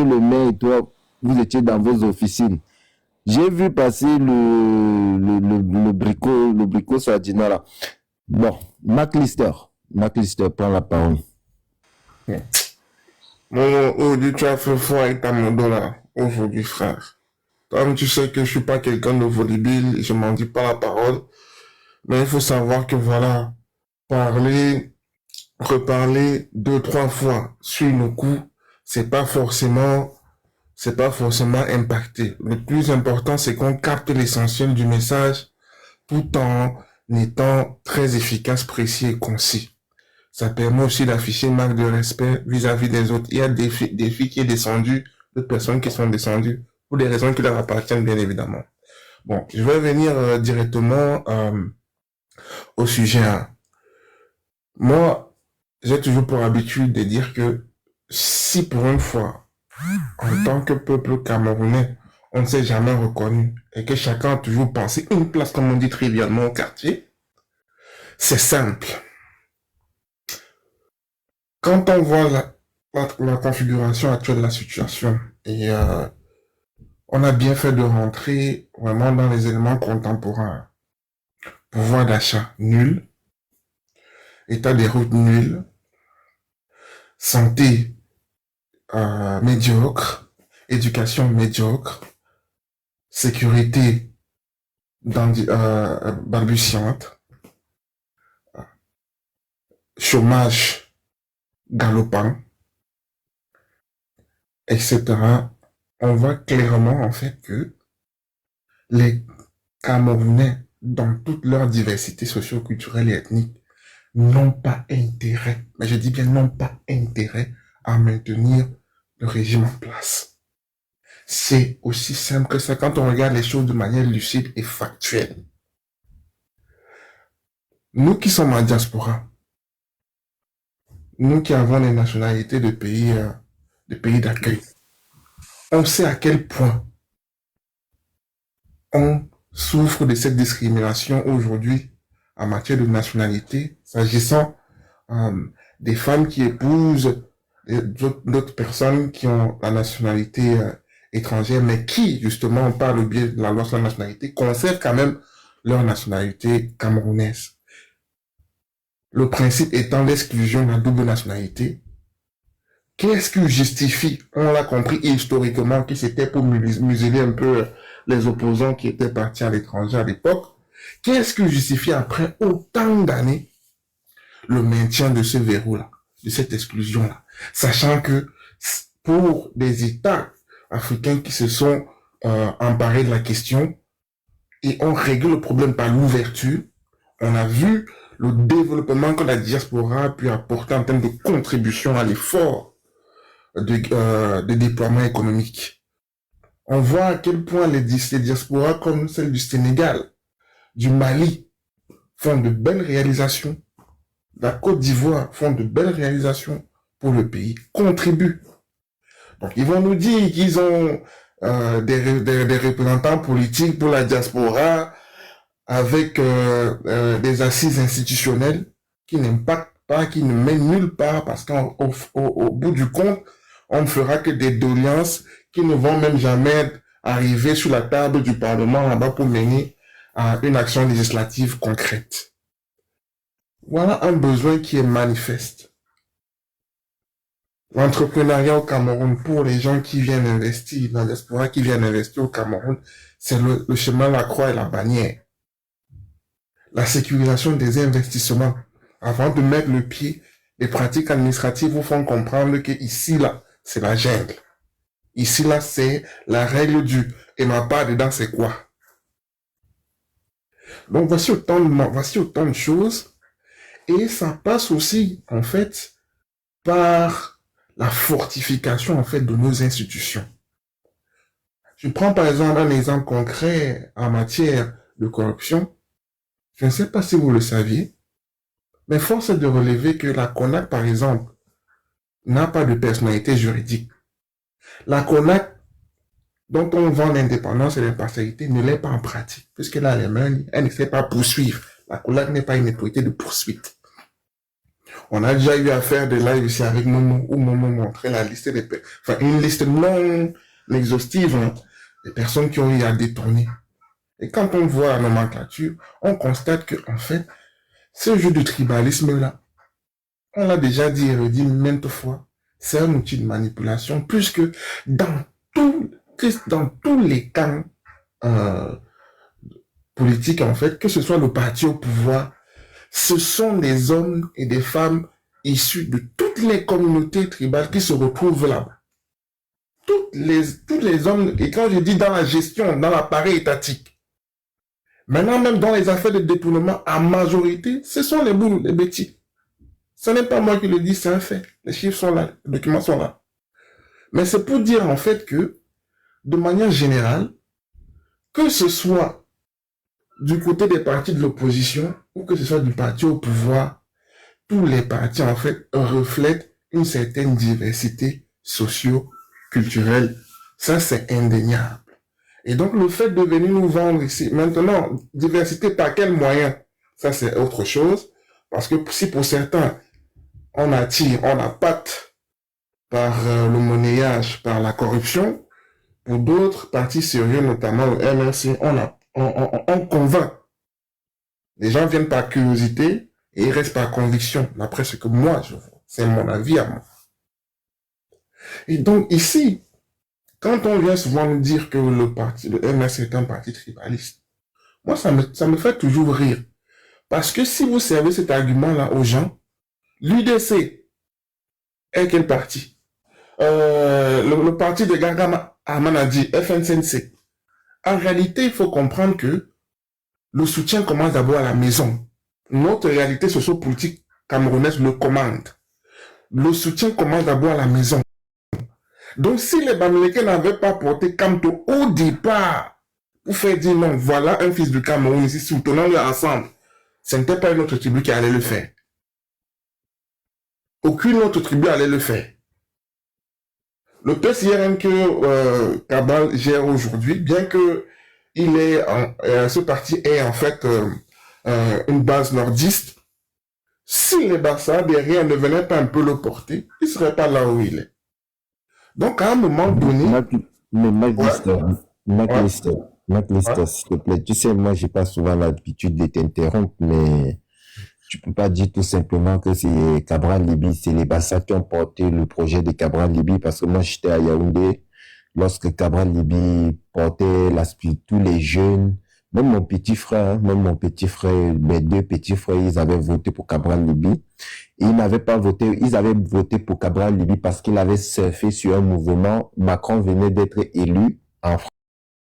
le maire et toi, vous étiez dans vos officines. J'ai vu passer le bricot Sardina là. Bon, Mac Lister, prends la parole. Mon tu as fait fort avec ta modo là, aujourd'hui, frère. Comme tu sais que je suis pas quelqu'un de volubile, je m'en dis pas la parole. Mais il faut savoir que voilà, reparler 2-3 fois sur nos coups, c'est pas forcément impacté. Le plus important, c'est qu'on capte l'essentiel du message tout en étant très efficace, précis et concis. Ça permet aussi d'afficher une marque de respect vis-à-vis des autres. Il y a des filles qui sont descendues, d'autres personnes qui sont descendues pour des raisons qui leur appartiennent, bien évidemment. Bon, je vais venir directement au sujet 1. Moi, j'ai toujours pour habitude de dire que si pour une fois, en tant que peuple camerounais, on ne s'est jamais reconnu et que chacun a toujours pensé une place, comme on dit trivialement, au quartier, c'est simple. Quand on voit la configuration actuelle de la situation, et on a bien fait de rentrer vraiment dans les éléments contemporains. Pouvoir d'achat nul, état des routes nul, santé médiocre, éducation médiocre, sécurité balbutiante, chômage galopant, etc. On voit clairement en fait que les Camerounais, dans toute leur diversité socio-culturelle et ethnique, n'ont pas intérêt, mais je dis bien n'ont pas intérêt à maintenir le régime en place. C'est aussi simple que ça quand on regarde les choses de manière lucide et factuelle. Nous qui sommes en diaspora, nous qui avons les nationalités de pays d'accueil, on sait à quel point on souffrent de cette discrimination aujourd'hui en matière de nationalité, s'agissant des femmes qui épousent d'autres personnes qui ont la nationalité étrangère, mais qui, justement, par le biais de la loi sur la nationalité, conservent quand même leur nationalité camerounaise. Le principe étant l'exclusion de la double nationalité. Qu'est-ce qui justifie, on l'a compris historiquement, que c'était pour museler un peu les opposants qui étaient partis à l'étranger à l'époque. Qu'est-ce qui justifie après autant d'années le maintien de ce verrou-là, de cette exclusion-là, sachant que pour des États africains qui se sont emparés de la question et ont réglé le problème par l'ouverture, on a vu le développement que la diaspora a pu apporter en termes de contribution à l'effort de déploiement économique. On voit à quel point les diasporas comme celle du Sénégal, du Mali, font de belles réalisations. La Côte d'Ivoire font de belles réalisations pour le pays, contribuent. Donc ils vont nous dire qu'ils ont des représentants politiques pour la diaspora avec des assises institutionnelles qui n'impactent pas, qui ne mènent nulle part, parce qu'au bout du compte, on ne fera que des doléances qui ne vont même jamais arriver sur la table du Parlement là-bas pour mener à une action législative concrète. Voilà un besoin qui est manifeste. L'entrepreneuriat au Cameroun, pour les gens qui viennent investir, la diaspora qui viennent investir au Cameroun, c'est le chemin, la croix et la bannière. La sécurisation des investissements. Avant de mettre le pied, les pratiques administratives vous font comprendre que ici, là, c'est la jungle. Ici, là, c'est la règle du « et ma part dedans, c'est quoi ?» Donc, voici autant de choses. Et ça passe aussi, en fait, par la fortification, en fait, de nos institutions. Je prends, par exemple, un exemple concret en matière de corruption. Je ne sais pas si vous le saviez, mais force est de relever que la CONAC, par exemple, n'a pas de personnalité juridique. La CONAC, dont on vend l'indépendance et l'impartialité, ne l'est pas en pratique, puisqu'elle a les mains, elle ne sait pas poursuivre. La CONAC n'est pas une autorité de poursuite. On a déjà eu affaire de live ici avec Momo, où Momo montrait la liste une liste non exhaustive, hein, des personnes qui ont eu à détourner. Et quand on voit la nomenclature, on constate que, en fait, ce jeu de tribalisme-là, on l'a déjà dit et redit maintes fois, c'est un outil de manipulation, puisque dans tous les camps politiques, en fait, que ce soit le parti au pouvoir, ce sont des hommes et des femmes issus de toutes les communautés tribales qui se retrouvent là-bas. Tous les hommes, et quand je dis dans la gestion, dans l'appareil étatique, maintenant même dans les affaires de détournement, en majorité, ce sont les boules, les bêtis. Ce n'est pas moi qui le dis, c'est un fait. Les chiffres sont là, les documents sont là. Mais c'est pour dire en fait que, de manière générale, que ce soit du côté des partis de l'opposition ou que ce soit du parti au pouvoir, tous les partis en fait reflètent une certaine diversité socio-culturelle. Ça, c'est indéniable. Et donc, le fait de venir nous vendre ici, maintenant, diversité par quel moyen? Ça, c'est autre chose. Parce que si pour certains, on attire, on appâte par le monnayage, par la corruption, pour d'autres partis sérieux, notamment le MRC, on convainc. Les gens viennent par curiosité et ils restent par conviction, d'après ce que moi je vois. C'est mon avis à moi. Et donc ici, quand on vient souvent nous dire que le MRC est un parti tribaliste, moi ça me fait toujours rire. Parce que si vous servez cet argument-là aux gens, l'UDC est quel parti? Le parti de Gangama Amanadi, FNCNC. En réalité, il faut comprendre que le soutien commence d'abord à la maison. Notre réalité socio-politique camerounaise le commande. Le soutien commence d'abord à la maison. Donc, si les Bamileke n'avaient pas porté Kamto au départ, pour faire dire non, voilà un fils du Cameroun ici, soutenons-le ensemble, ce n'était pas une autre tribu qui allait le faire. Aucune autre tribu allait le faire. Le PCRN que Kabal gère aujourd'hui, bien que ce parti est en fait une base nordiste. Si les Barça derrière ne venaient pas un peu le porter, il ne serait pas là où il est. Donc, à un moment donné... Mais McAllister, s'il te plaît, tu sais, moi, j'ai pas souvent l'habitude de t'interrompre, mais tu peux pas dire tout simplement que c'est Cabral Libye, c'est les Barça qui ont porté le projet de Cabral Libye, parce que moi, j'étais à Yaoundé, lorsque Cabral Libye portait tous les jeunes, même mon petit frère, mes deux petits frères, ils avaient voté pour Cabral Libye. Ils n'avaient pas voté, ils avaient voté pour Cabral Libye parce qu'il avait surfé sur un mouvement. Macron venait d'être élu en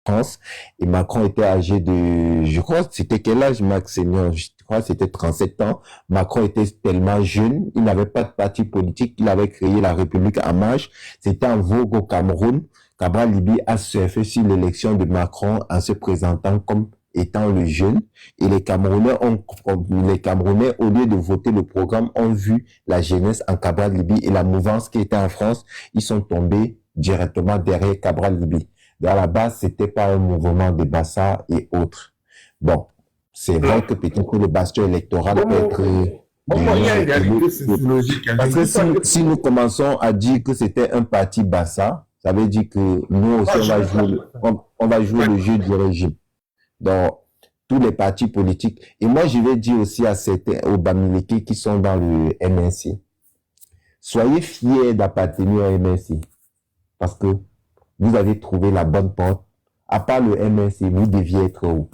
France et Macron était âgé de, je crois, c'était quel âge, Max Seigneur? Je crois que c'était 37 ans. Macron était tellement jeune, il n'avait pas de parti politique, il avait créé la République en marche. C'était en vogue au Cameroun. Cabral Libye a surfé sur l'élection de Macron en se présentant comme étant le jeune, et les Camerounais, au lieu de voter le programme, ont vu la jeunesse en Cabral Libye et la mouvance qui était en France, ils sont tombés directement derrière Cabral Libye. Dans la base, c'était pas un mouvement de Bassa et autres. Bon, c'est vrai que peut-être le bastion électoral peut être... Parce que si nous commençons à dire que c'était un parti Bassa, ça veut dire que nous aussi, on va jouer le jeu du régime dans tous les partis politiques. Et moi, je vais dire aussi aux Bamileke qui sont dans le MNC, soyez fiers d'appartenir au MNC, parce que vous avez trouvé la bonne porte. À part le MNC, vous deviez être où?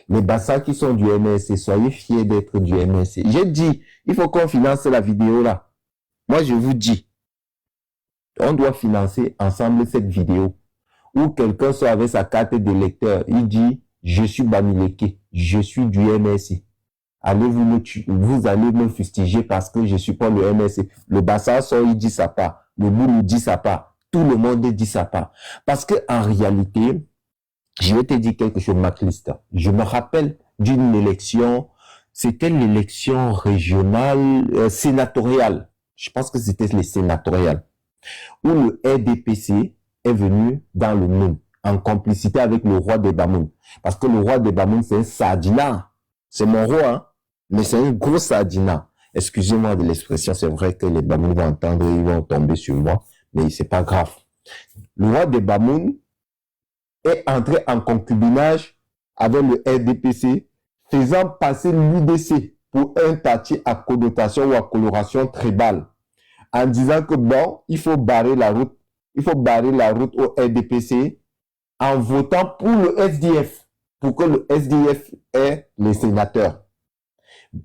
Les Bassa qui sont du MNC, soyez fiers d'être du MNC. J'ai dit, il faut qu'on finance la vidéo là. Moi, je vous dis, on doit financer ensemble cette vidéo, où quelqu'un soit avec sa carte d'électeur, il dit, je suis Bamileke, je suis du MSC. Vous allez me fustiger parce que je suis pas le MSC. Le Bassa sort, il dit ça pas. Le Boulou dit ça pas. Tout le monde dit ça pas. Parce que en réalité, je vais te dire quelque chose, McAllister. Je me rappelle d'une élection, c'était l'élection régionale, sénatoriale. Je pense que c'était les sénatoriales. Où le RDPC est venu dans le monde, en complicité avec le roi des Bamoun. Parce que le roi des Bamoun, c'est un sardina. C'est mon roi, hein? Mais c'est un gros sardina. Excusez-moi de l'expression, c'est vrai que les Bamoun vont entendre, ils vont tomber sur moi, mais c'est pas grave. Le roi des Bamoun est entré en concubinage avec le RDPC, faisant passer l'UDC pour un parti à connotation ou à coloration tribale, en disant que bon, il faut barrer la route au RDPC en votant pour le SDF, pour que le SDF ait les sénateurs.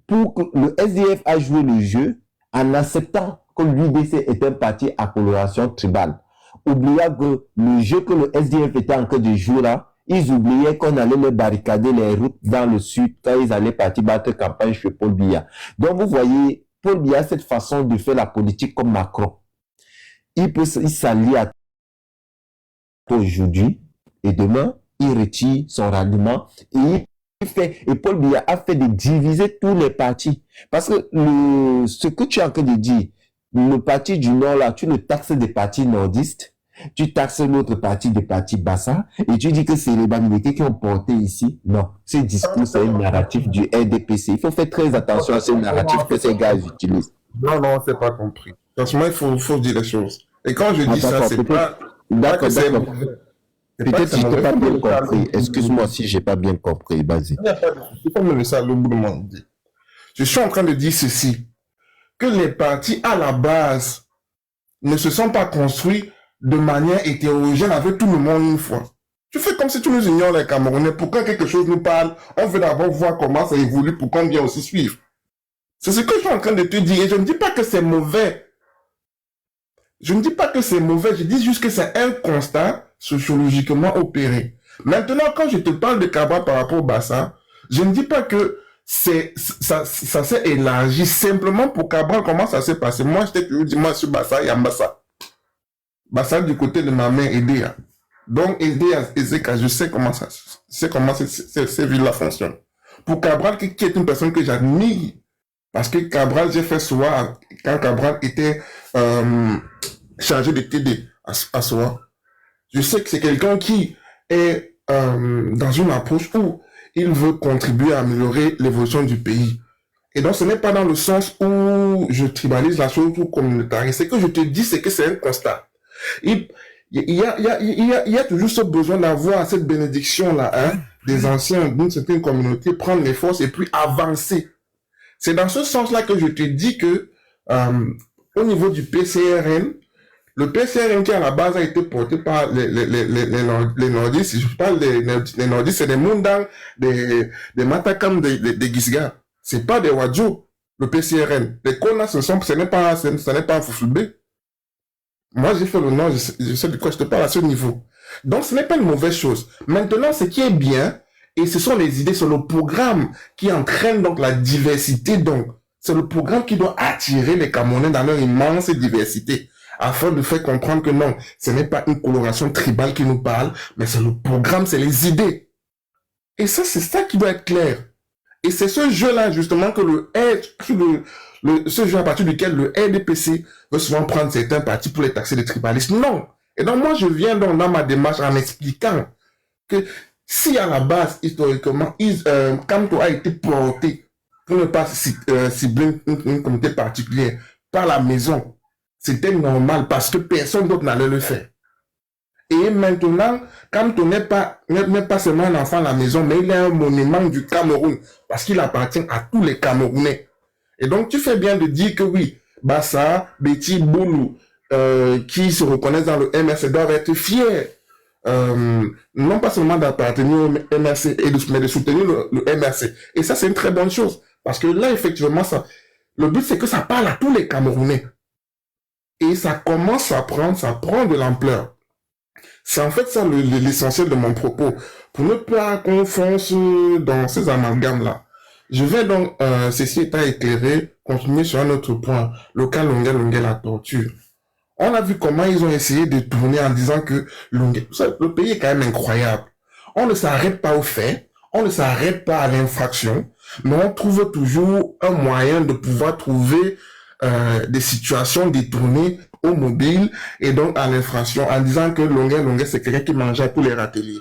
Pour que le SDF a joué le jeu en acceptant que l'UDC est un parti à coloration tribale. Oubliant que le jeu que le SDF était en train de jouer là, ils oubliaient qu'on allait les barricader les routes dans le sud quand ils allaient partir battre campagne chez Paul Biya. Donc vous voyez, Paul Biya a cette façon de faire la politique comme Macron. Il s'allie à aujourd'hui et demain, il retire son ralliement et Paul Biya a fait de diviser tous les partis. Parce que ce que tu es en train de dire, le parti du Nord là, tu le taxes des partis nordistes, tu taxes l'autre parti des partis Bassa et tu dis que c'est les Bamileke qui ont porté ici. Non, ce discours, c'est un narratif du RDPC. Il faut faire très attention à ce narratif que ces gars utilisent. Non, c'est pas compris. Franchement, il faut dire les choses. Et quand je dis ça, c'est pas... D'accord. Peut-être que je n'ai pas bien compris. Excuse-moi si je n'ai pas bien compris. Vas-y. Il n'y a pas de souci. Comme le ça, le bout de mon dit. Je suis en train de dire ceci. Que les partis, à la base, ne se sont pas construits de manière hétérogène avec tout le monde une fois. Tu fais comme si tu nous ignores les Camerounais. Pour quand quelque chose nous parle, on veut d'abord voir comment ça évolue pour qu'on vienne aussi suivre. C'est ce que je suis en train de te dire. Et je ne dis pas que c'est mauvais. Je ne dis pas que c'est mauvais. Je dis juste que c'est un constat sociologiquement opéré. Maintenant, quand je te parle de Cabral par rapport au Bassa, je ne dis pas que ça s'est élargi simplement pour Cabral. Comment ça s'est passé? Moi, j'étais curieux, dis-moi sur Bassa et Ambassa. Bassa du côté de ma mère, Edea. Donc, Edea, Ezeka, je sais comment ces villes-là fonctionnent. Pour Cabral, qui est une personne que j'admire, parce que Cabral, j'ai fait soir, quand Cabral était chargé de TD à soir. Je sais que c'est quelqu'un qui est dans une approche où il veut contribuer à améliorer l'évolution du pays. Et donc, ce n'est pas dans le sens où je tribalise la chose ou communautarise. Ce que je te dis, c'est que c'est un constat. Il y a toujours ce besoin d'avoir cette bénédiction-là, hein, des anciens d'une certaine communauté, prendre les forces et puis avancer. C'est dans ce sens-là que je te dis que, au niveau du PCRN, le PCRN qui à la base a été porté par les nordistes, si je parle des nordistes, c'est des Mundang, des Matakam, des Gisga. C'est pas des Wadjo, le PCRN. Les Kona, ce n'est pas un Foufoulbé. Moi, j'ai fait le nom, je sais de quoi je te parle à ce niveau. Donc, ce n'est pas une mauvaise chose. Maintenant, ce qui est bien, et ce sont les idées, c'est le programme qui entraîne donc la diversité. Donc, c'est le programme qui doit attirer les Camerounais dans leur immense diversité, afin de faire comprendre que non, ce n'est pas une coloration tribale qui nous parle, mais c'est le programme, c'est les idées. Et ça, c'est ça qui doit être clair. Et c'est ce jeu-là, justement, que ce jeu à partir duquel le RDPC veut souvent prendre certains partis pour les taxer de tribalistes. Non. Et donc, moi, je viens donc dans ma démarche en expliquant que si à la base, historiquement, Kamto a été porté pour ne pas cibler une communauté particulière par la maison, c'était normal parce que personne d'autre n'allait le faire. Et maintenant, Kamto n'est pas seulement un enfant à la maison, mais il est un monument du Cameroun, parce qu'il appartient à tous les Camerounais. Et donc, tu fais bien de dire que oui, Bassa, Betty, Boulou, qui se reconnaissent dans le MRC doivent être fiers, non pas seulement d'appartenir au MRC, mais de soutenir le MRC. Et ça, c'est une très bonne chose, parce que là, effectivement, le but, c'est que ça parle à tous les Camerounais. Et ça commence ça prend de l'ampleur. C'est en fait ça l'essentiel de mon propos. Pour ne pas qu'on fonce dans ces amalgames-là. Je vais donc, ceci étant éclairé, continuer sur un autre point. Le cas Longuet, la torture. On a vu comment ils ont essayé de tourner en disant que le pays est quand même incroyable. On ne s'arrête pas aux faits, on ne s'arrête pas à l'infraction, mais on trouve toujours un moyen de pouvoir trouver des situations détournées au mobile et donc à l'infraction en disant que Longuet, c'est quelqu'un qui mangeait à tous les râteliers.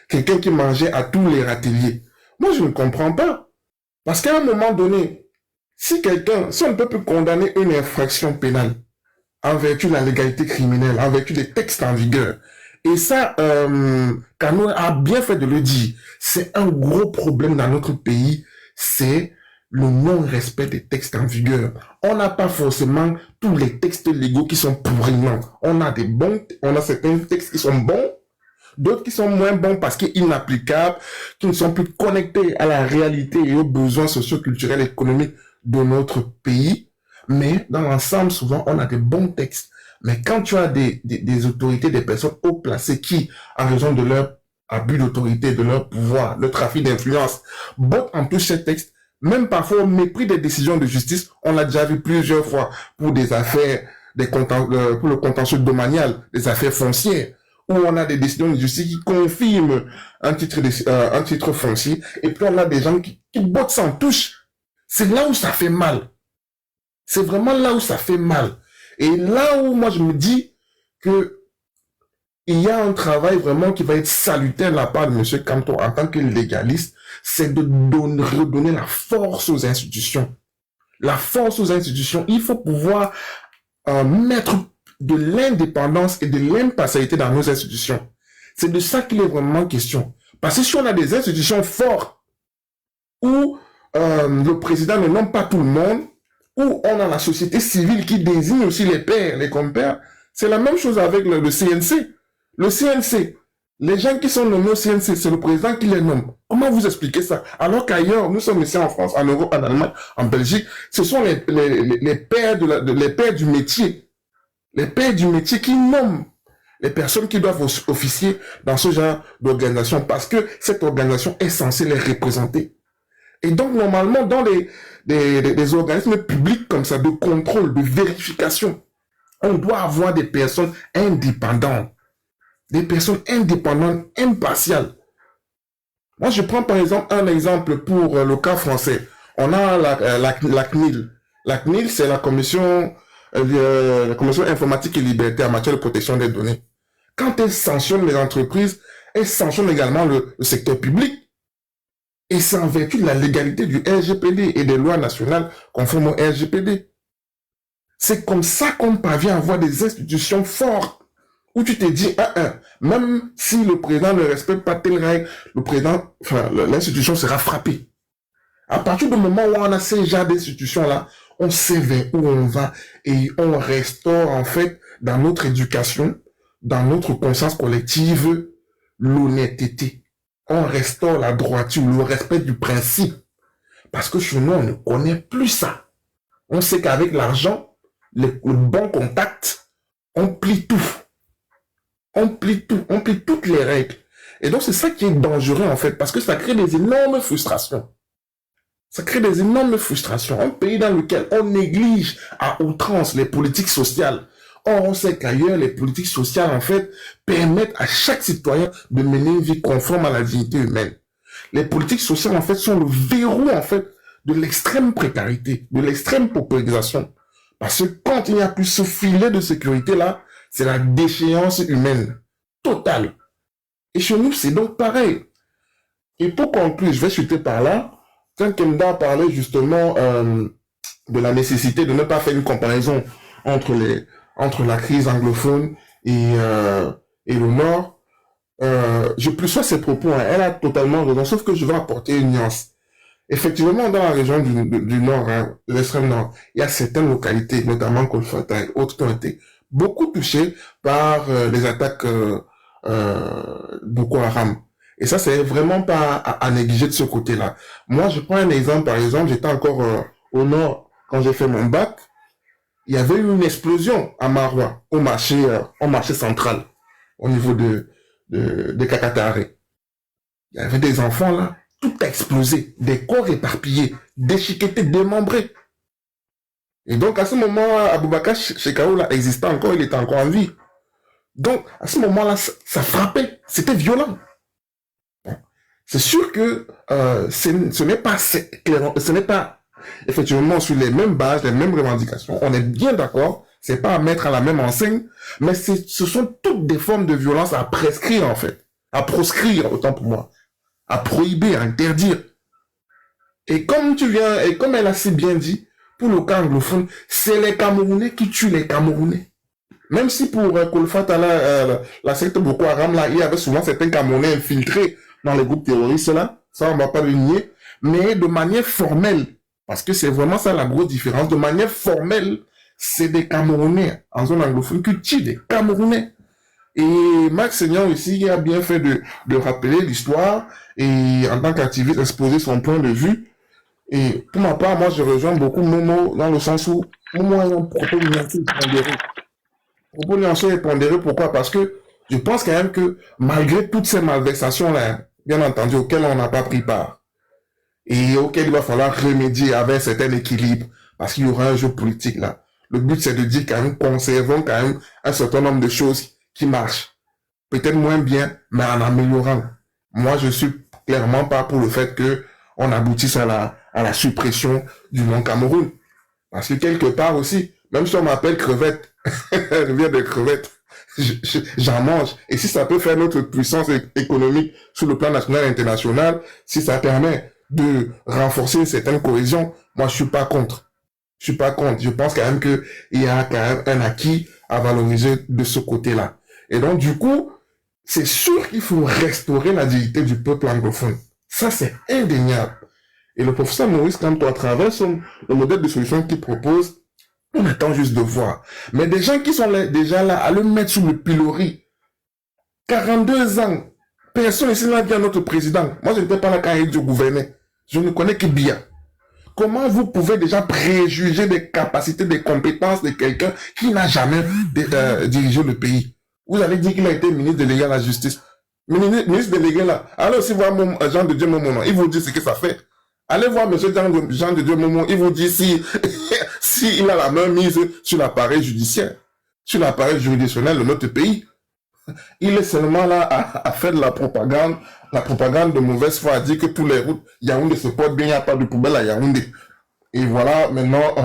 Quelqu'un qui mangeait à tous les râteliers. Moi, je ne comprends pas. Parce qu'à un moment donné, si on ne peut plus condamner une infraction pénale en vertu de la légalité criminelle, en vertu des textes en vigueur, et ça, Kano a bien fait de le dire, c'est un gros problème dans notre pays, c'est le non-respect des textes en vigueur. On n'a pas forcément tous les textes légaux qui sont pourris, non. On a certains textes qui sont bons, d'autres qui sont moins bons parce qu'ils sont inapplicables, qui ne sont plus connectés à la réalité et aux besoins socio-culturels et économiques de notre pays. Mais dans l'ensemble, souvent, on a des bons textes. Mais quand tu as des autorités, des personnes haut placées qui, en raison de leur abus d'autorité, de leur pouvoir, le trafic d'influence, bottent en touche ces textes, même parfois au mépris des décisions de justice, on l'a déjà vu plusieurs fois pour des affaires, pour le contentieux domanial, des affaires foncières, où on a des décisions de justice qui confirment un titre foncier, et puis on a des gens qui bottent sans touche. C'est là où ça fait mal. C'est vraiment là où ça fait mal. Et là où moi je me dis que il y a un travail vraiment qui va être salutaire de la part de M. Kamto en tant que légaliste, c'est de redonner la force aux institutions. La force aux institutions, il faut pouvoir mettre de l'indépendance et de l'impartialité dans nos institutions. C'est de ça qu'il est vraiment question. Parce que si on a des institutions fortes, où le président ne nomme pas tout le monde, où on a la société civile qui désigne aussi les pairs, les compères, c'est la même chose avec le CNC. Le CNC, les gens qui sont nommés au CNC, c'est le président qui les nomme. Comment vous expliquez ça? Alors qu'ailleurs, nous sommes ici en France, en Europe, en Allemagne, en Belgique, ce sont les pairs les pairs du métier. Les pairs du métier qui nomment les personnes qui doivent officier dans ce genre d'organisation parce que cette organisation est censée les représenter. Et donc, normalement, dans des organismes publics comme ça, de contrôle, de vérification, on doit avoir des personnes indépendantes. Des personnes indépendantes, impartiales. Moi, je prends par exemple un exemple pour le cas français. On a la CNIL. La CNIL, c'est la commission informatique et liberté en matière de protection des données. Quand elle sanctionne les entreprises, elle sanctionne également le secteur public. Et c'est en vertu de la légalité du RGPD et des lois nationales conformes au RGPD. C'est comme ça qu'on parvient à avoir des institutions fortes où tu te dis, même si le président ne respecte pas telle règle, l'institution sera frappée. À partir du moment où on a ces genres d'institutions-là, on sait vers où on va et on restaure en fait dans notre éducation, dans notre conscience collective, l'honnêteté. On restaure la droiture, le respect du principe. Parce que chez nous, on ne connaît plus ça. On sait qu'avec l'argent, le bon contact, on plie tout. On plie tout, on plie toutes les règles. Et donc, c'est ça qui est dangereux, en fait, parce que ça crée des énormes frustrations. Ça crée des énormes frustrations. Un pays dans lequel on néglige à outrance les politiques sociales. Or, on sait qu'ailleurs, les politiques sociales, en fait, permettent à chaque citoyen de mener une vie conforme à la dignité humaine. Les politiques sociales, en fait, sont le verrou, en fait, de l'extrême précarité, de l'extrême paupérisation. Parce que quand il n'y a plus ce filet de sécurité-là, c'est la déchéance humaine totale. Et chez nous, c'est donc pareil. Et pour conclure, je vais chuter par là. Quand Kenda parlait justement de la nécessité de ne pas faire une comparaison entre la crise anglophone et le Nord, je plus sois ses propos. Elle a totalement raison, sauf que je vais apporter une nuance. Effectivement, dans la région du Nord, de l'extrême Nord, il y a certaines localités, notamment Kolfata et autres, qui ont été beaucoup touchées par les attaques Boko Haram. Et ça, c'est vraiment pas à négliger de ce côté-là. Moi, je prends un exemple, par exemple, j'étais encore au Nord quand j'ai fait mon bac. Il y avait eu une explosion à Maroua, au marché central, au niveau de Kakatare. Il y avait des enfants là, tout a explosé, des corps éparpillés, déchiquetés, démembrés. Et donc, à ce moment, Aboubakar Shekau là existait encore, il était encore en vie. Donc, à ce moment-là, ça frappait, c'était violent. C'est sûr que ce n'est pas effectivement sur les mêmes bases, les mêmes revendications. On est bien d'accord, c'est pas à mettre à la même enseigne, mais ce sont toutes des formes de violence à prescrire en fait, à proscrire autant pour moi, à prohiber, à interdire. Et comme elle a si bien dit, pour le cas anglophone, c'est les Camerounais qui tuent les Camerounais. Même si pour Kolfata, la secte Boko Haram, là, il y avait souvent certains Camerounais infiltrés dans les groupes terroristes, là, ça on va pas le nier, mais de manière formelle, parce que c'est vraiment ça la grosse différence, de manière formelle, c'est des Camerounais en zone anglophone qui tuent des Camerounais. Et Max Seignan ici, il a bien fait de rappeler l'histoire et en tant qu'activiste exposer son point de vue. Et pour ma part, moi je rejoins beaucoup Momo dans le sens où Momo a un propos nuancé et pondéré. Propos nuancé et pondéré, pourquoi? Parce que je pense quand même que malgré toutes ces malversations-là, bien entendu, auxquelles on n'a pas pris part, et auxquelles il va falloir remédier avec un certain équilibre, parce qu'il y aura un jeu politique là. Le but, c'est de dire quand même, conservons quand même un certain nombre de choses qui marchent. Peut-être moins bien, mais en améliorant. Moi, je suis clairement pas pour le fait que on aboutisse à la suppression du nom Cameroun. Parce que quelque part aussi, même si on m'appelle crevette, je viens de crevettes, j'en mange. Et si ça peut faire notre puissance économique sur le plan national et international, si ça permet de renforcer une certaine cohésion, moi je suis pas contre. Je suis pas contre. Je pense quand même que il y a quand même un acquis à valoriser de ce côté-là. Et donc du coup, c'est sûr qu'il faut restaurer la dignité du peuple anglophone. Ça c'est indéniable. Et le professeur Maurice Kamto, à travers le modèle de solution qu'il propose, on attend juste de voir. Mais des gens qui sont déjà là à le mettre sous le pilori, 42 ans, personne ici n'a dit à notre président. Moi, je n'étais pas là quand il gouvernait. Je ne connais que Bia. Comment vous pouvez déjà préjuger des capacités, des compétences de quelqu'un qui n'a jamais dirigé le pays? Vous allez dire qu'il a été ministre délégué à la justice. Ministre délégué là. Allez aussi voir Jean de Dieu Momono. Il vous dit ce que ça fait. Allez voir monsieur Jean de Dieu Momono. Il vous dit si il a la main mise sur l'appareil judiciaire, sur l'appareil juridictionnel de notre pays. Il est seulement là à faire de la propagande de mauvaise foi, à dire que tous les routes Yaoundé se portent bien, il n'y a pas de poubelle à Yaoundé. Et voilà maintenant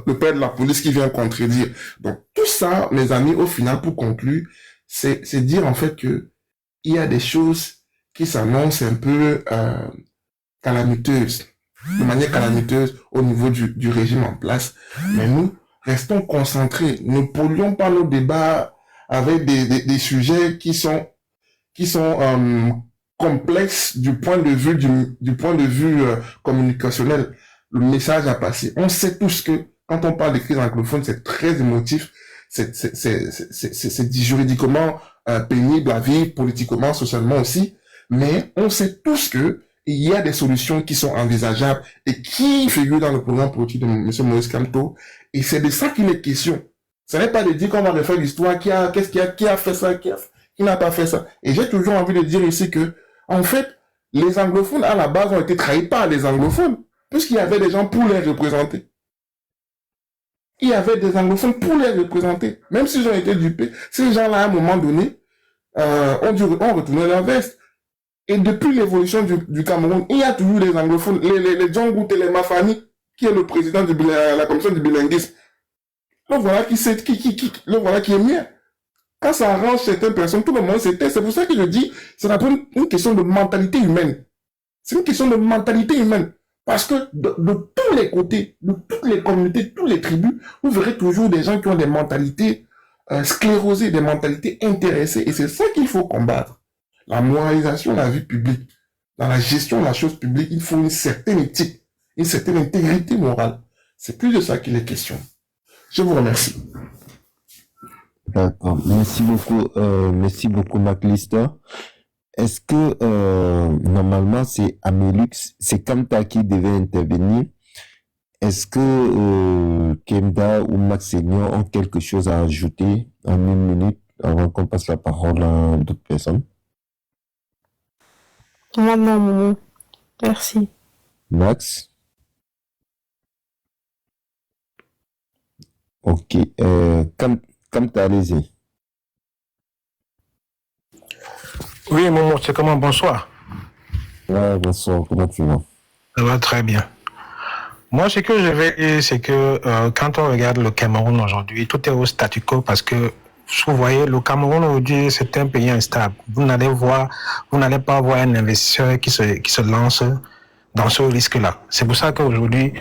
le père de la police qui vient contredire. Donc tout ça, mes amis, au final, pour conclure, c'est dire en fait que il y a des choses qui s'annoncent un peu calamiteuses, de manière calamiteuse au niveau du régime en place. Mais nous, restons concentrés. Ne polluons pas nos débats avec des sujets qui sont complexes du point de vue communicationnel. Le message a passé. On sait tous que quand on parle des crises anglophones, c'est très émotif, c'est juridiquement pénible à vivre, politiquement, socialement aussi. Mais on sait tous que il y a des solutions qui sont envisageables et qui figurent dans le programme politique de M. Moïse Kamto. Et c'est de ça qu'il est question. Ce n'est pas de dire qu'on va refaire l'histoire, qui a fait ça, qui n'a pas fait ça. Et j'ai toujours envie de dire ici que, en fait, les anglophones, à la base, ont été trahis par les anglophones, puisqu'il y avait des gens pour les représenter. Il y avait des anglophones pour les représenter. Même s'ils ont été dupés, ces gens-là, à un moment donné, ont retourné leur veste. Et depuis l'évolution du Cameroun, il y a toujours des anglophones, les John Gout et les Mafani, qui est le président de la commission du bilinguisme. Le voilà qui est mieux. Quand ça arrange certaines personnes, tout le monde s'était. C'est pour ça que je dis, c'est une question de mentalité humaine. C'est une question de mentalité humaine. Parce que de tous les côtés, de toutes les communautés, toutes les tribus, vous verrez toujours des gens qui ont des mentalités sclérosées, des mentalités intéressées. Et c'est ça qu'il faut combattre. La moralisation de la vie publique, dans la gestion de la chose publique, il faut une certaine éthique, une certaine intégrité morale. C'est plus de ça qu'il est question. Je vous remercie. D'accord. Merci beaucoup, Maclister. Est-ce que normalement c'est Amélux, c'est Kamta qui devait intervenir? Est-ce que Kemda ou Max Senior ont quelque chose à ajouter en 1 minute avant qu'on passe la parole à d'autres personnes? Non. Merci. Max? Ok. Kamta, allez-y. Oui, Momo, c'est comment? Bonsoir. Ouais, bonsoir, comment tu vas? Ça va très bien. Moi, ce que je vais dire, c'est que quand on regarde le Cameroun aujourd'hui, tout est au statu quo parce que, vous voyez, le Cameroun aujourd'hui, c'est un pays instable. Vous n'allez pas voir un investisseur qui se lance dans ce risque-là. C'est pour ça qu'aujourd'hui,